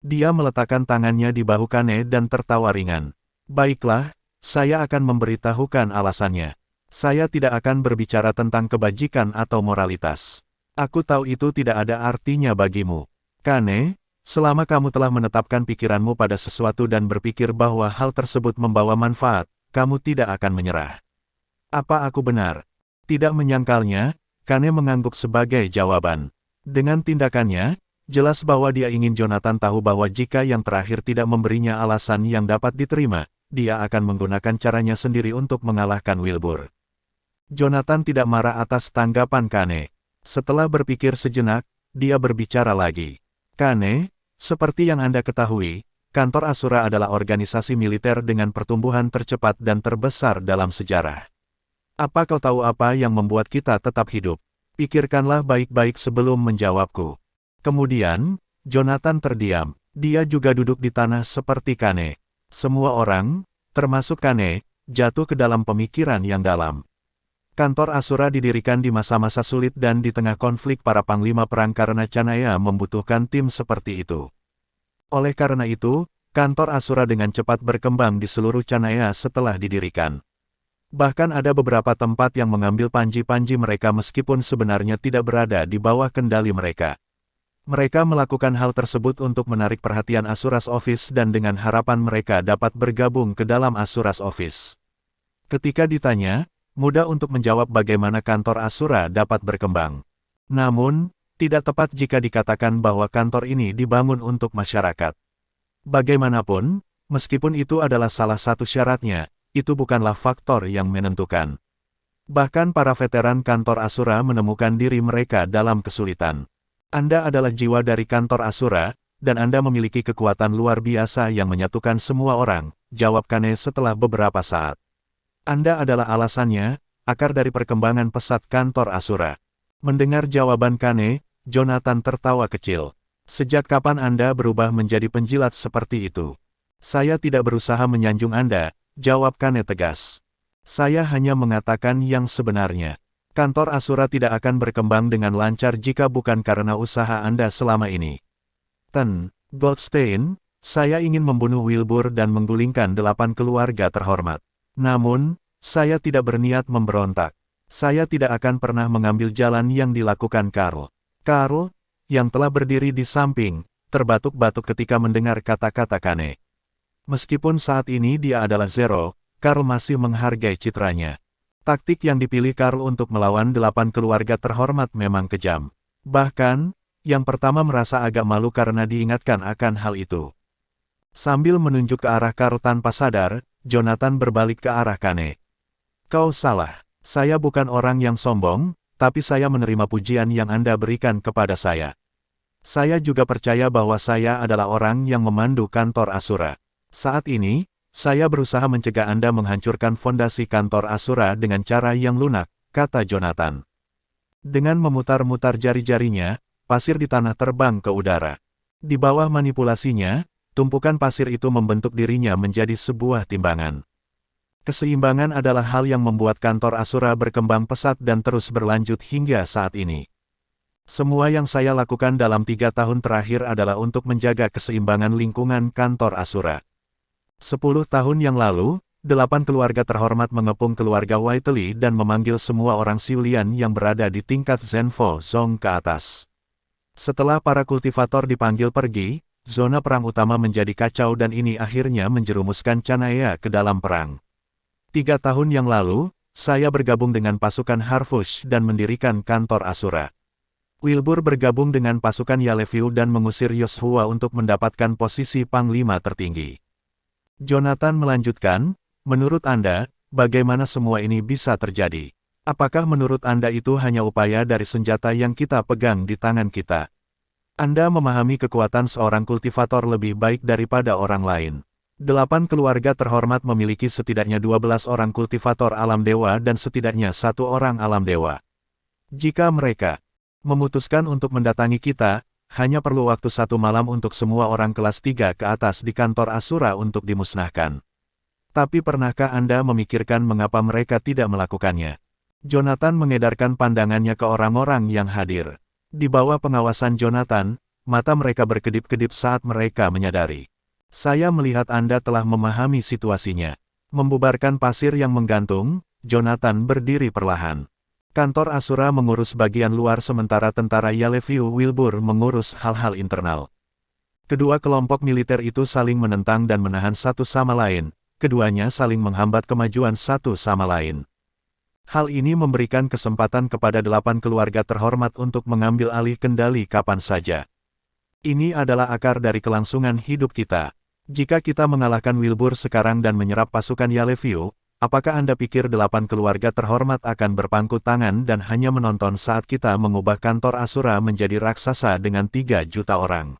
Dia meletakkan tangannya di bahu Kane dan tertawa ringan. Baiklah, saya akan memberitahukan alasannya. Saya tidak akan berbicara tentang kebajikan atau moralitas. Aku tahu itu tidak ada artinya bagimu. Kane, Selama kamu telah menetapkan pikiranmu pada sesuatu dan berpikir bahwa hal tersebut membawa manfaat, kamu tidak akan menyerah. Apa aku benar? Tidak menyangkalnya, Kane mengangguk sebagai jawaban. Dengan tindakannya, jelas bahwa dia ingin Jonathan tahu bahwa jika yang terakhir tidak memberinya alasan yang dapat diterima, dia akan menggunakan caranya sendiri untuk mengalahkan Wilbur. Jonathan tidak marah atas tanggapan Kane. Setelah berpikir sejenak, dia berbicara lagi. Kane, seperti yang Anda ketahui, kantor Asura adalah organisasi militer dengan pertumbuhan tercepat dan terbesar dalam sejarah. Apa kau tahu apa yang membuat kita tetap hidup? Pikirkanlah baik-baik sebelum menjawabku. Kemudian, Jonathan terdiam. Dia juga duduk di tanah seperti Kane. Semua orang, termasuk Kane, jatuh ke dalam pemikiran yang dalam. Kantor Asura didirikan di masa-masa sulit dan di tengah konflik para panglima perang karena Chanaya membutuhkan tim seperti itu. Oleh karena itu, kantor Asura dengan cepat berkembang di seluruh Chanaya setelah didirikan. Bahkan ada beberapa tempat yang mengambil panji-panji mereka meskipun sebenarnya tidak berada di bawah kendali mereka. Mereka melakukan hal tersebut untuk menarik perhatian Asuras Office dan dengan harapan mereka dapat bergabung ke dalam Asuras Office. Ketika ditanya, mudah untuk menjawab bagaimana kantor Asura dapat berkembang. Namun, tidak tepat jika dikatakan bahwa kantor ini dibangun untuk masyarakat. Bagaimanapun, meskipun itu adalah salah satu syaratnya, itu bukanlah faktor yang menentukan. Bahkan para veteran kantor Asura menemukan diri mereka dalam kesulitan. Anda adalah jiwa dari kantor Asura, dan Anda memiliki kekuatan luar biasa yang menyatukan semua orang, jawab Kane setelah beberapa saat. Anda adalah alasannya, akar dari perkembangan pesat kantor Asura. Mendengar jawaban Kane, Jonathan tertawa kecil. Sejak kapan Anda berubah menjadi penjilat seperti itu? Saya tidak berusaha menyanjung Anda, jawab Kane tegas. Saya hanya mengatakan yang sebenarnya. Kantor Asura tidak akan berkembang dengan lancar jika bukan karena usaha Anda selama ini. Goldstein, saya ingin membunuh Wilbur dan menggulingkan 8 keluarga terhormat. Namun, saya tidak berniat memberontak. Saya tidak akan pernah mengambil jalan yang dilakukan Karl. Karl, yang telah berdiri di samping, terbatuk-batuk ketika mendengar kata-kata Kane. Meskipun saat ini dia adalah Zero, Karl masih menghargai citranya. Taktik yang dipilih Karl untuk melawan 8 keluarga terhormat memang kejam. Bahkan, yang pertama merasa agak malu karena diingatkan akan hal itu. Sambil menunjuk ke arah Karl tanpa sadar, Jonathan berbalik ke arah Kane. Kau salah. Saya bukan orang yang sombong, tapi saya menerima pujian yang Anda berikan kepada saya. Saya juga percaya bahwa saya adalah orang yang memandu kantor Asura. Saat ini, saya berusaha mencegah Anda menghancurkan fondasi kantor Asura dengan cara yang lunak, kata Jonathan. Dengan memutar-mutar jari-jarinya, pasir di tanah terbang ke udara. Di bawah manipulasinya, tumpukan pasir itu membentuk dirinya menjadi sebuah timbangan. Keseimbangan adalah hal yang membuat kantor Asura berkembang pesat dan terus berlanjut hingga saat ini. Semua yang saya lakukan dalam 3 tahun terakhir adalah untuk menjaga keseimbangan lingkungan kantor Asura. 10 tahun yang lalu, 8 keluarga terhormat mengepung keluarga Whiteley dan memanggil semua orang Siulian yang berada di tingkat Zenfo Zong ke atas. Setelah para kultivator dipanggil pergi, zona perang utama menjadi kacau dan ini akhirnya menjerumuskan Chanaya ke dalam perang. 3 tahun yang lalu, saya bergabung dengan pasukan Harfush dan mendirikan kantor Asura. Wilbur bergabung dengan pasukan Yaleviu dan mengusir Yoshua untuk mendapatkan posisi panglima tertinggi. Jonathan melanjutkan, menurut Anda, bagaimana semua ini bisa terjadi? Apakah menurut Anda itu hanya upaya dari senjata yang kita pegang di tangan kita? Anda memahami kekuatan seorang kultivator lebih baik daripada orang lain. 8 keluarga terhormat memiliki setidaknya 12 orang kultivator alam dewa dan setidaknya 1 orang alam dewa. Jika mereka memutuskan untuk mendatangi kita, hanya perlu waktu 1 malam untuk semua orang kelas 3 ke atas di kantor Asura untuk dimusnahkan. Tapi pernahkah Anda memikirkan mengapa mereka tidak melakukannya? Jonathan mengedarkan pandangannya ke orang-orang yang hadir. Di bawah pengawasan Jonathan, mata mereka berkedip-kedip saat mereka menyadari. Saya melihat Anda telah memahami situasinya. Membubarkan pasir yang menggantung, Jonathan berdiri perlahan. Kantor Asura mengurus bagian luar sementara tentara Yaleviu Wilbur mengurus hal-hal internal. Kedua kelompok militer itu saling menentang dan menahan satu sama lain, keduanya saling menghambat kemajuan satu sama lain. Hal ini memberikan kesempatan kepada 8 keluarga terhormat untuk mengambil alih kendali kapan saja. Ini adalah akar dari kelangsungan hidup kita. Jika kita mengalahkan Wilbur sekarang dan menyerap pasukan Yaleview, apakah Anda pikir 8 keluarga terhormat akan berpangku tangan dan hanya menonton saat kita mengubah kantor Asura menjadi raksasa dengan 3 juta orang?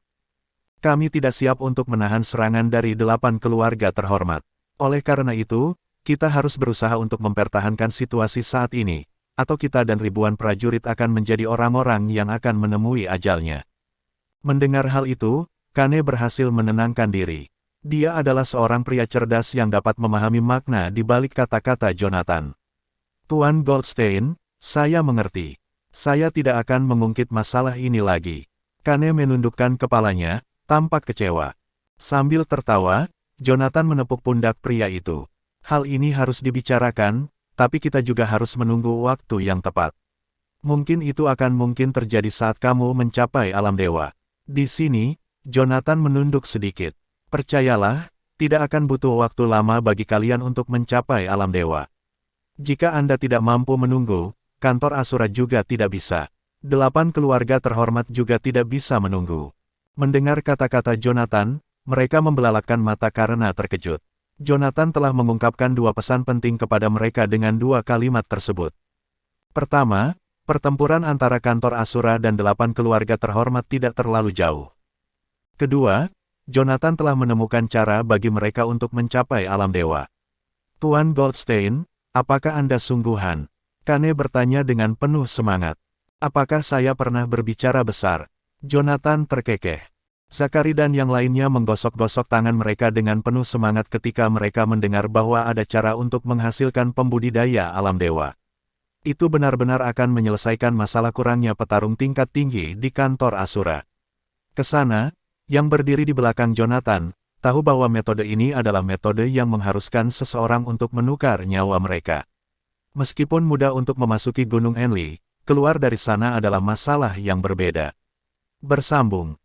Kami tidak siap untuk menahan serangan dari 8 keluarga terhormat. Oleh karena itu, kita harus berusaha untuk mempertahankan situasi saat ini, atau kita dan ribuan prajurit akan menjadi orang-orang yang akan menemui ajalnya. Mendengar hal itu, Kane berhasil menenangkan diri. Dia adalah seorang pria cerdas yang dapat memahami makna di balik kata-kata Jonathan. Tuan Goldstein, saya mengerti. Saya tidak akan mengungkit masalah ini lagi. Kane menundukkan kepalanya, tampak kecewa. Sambil tertawa, Jonathan menepuk pundak pria itu. Hal ini harus dibicarakan, tapi kita juga harus menunggu waktu yang tepat. Mungkin itu akan mungkin terjadi saat kamu mencapai alam dewa. Di sini, Jonathan menunduk sedikit. Percayalah, tidak akan butuh waktu lama bagi kalian untuk mencapai alam dewa. Jika Anda tidak mampu menunggu, kantor Asura juga tidak bisa. 8 keluarga terhormat juga tidak bisa menunggu. Mendengar kata-kata Jonathan, mereka membelalakkan mata karena terkejut. Jonathan telah mengungkapkan 2 pesan penting kepada mereka dengan 2 kalimat tersebut. Pertama, pertempuran antara kantor Asura dan 8 keluarga terhormat tidak terlalu jauh. Kedua, Jonathan telah menemukan cara bagi mereka untuk mencapai alam dewa. Tuan Goldstein, apakah Anda sungguhan? Kane bertanya dengan penuh semangat. Apakah saya pernah berbicara besar? Jonathan terkekeh. Zachary dan yang lainnya menggosok-gosok tangan mereka dengan penuh semangat ketika mereka mendengar bahwa ada cara untuk menghasilkan pembudidaya alam dewa. Itu benar-benar akan menyelesaikan masalah kurangnya petarung tingkat tinggi di kantor Asura. Kesana, yang berdiri di belakang Jonathan, tahu bahwa metode ini adalah metode yang mengharuskan seseorang untuk menukar nyawa mereka. Meskipun mudah untuk memasuki Gunung Enli, keluar dari sana adalah masalah yang berbeda. Bersambung.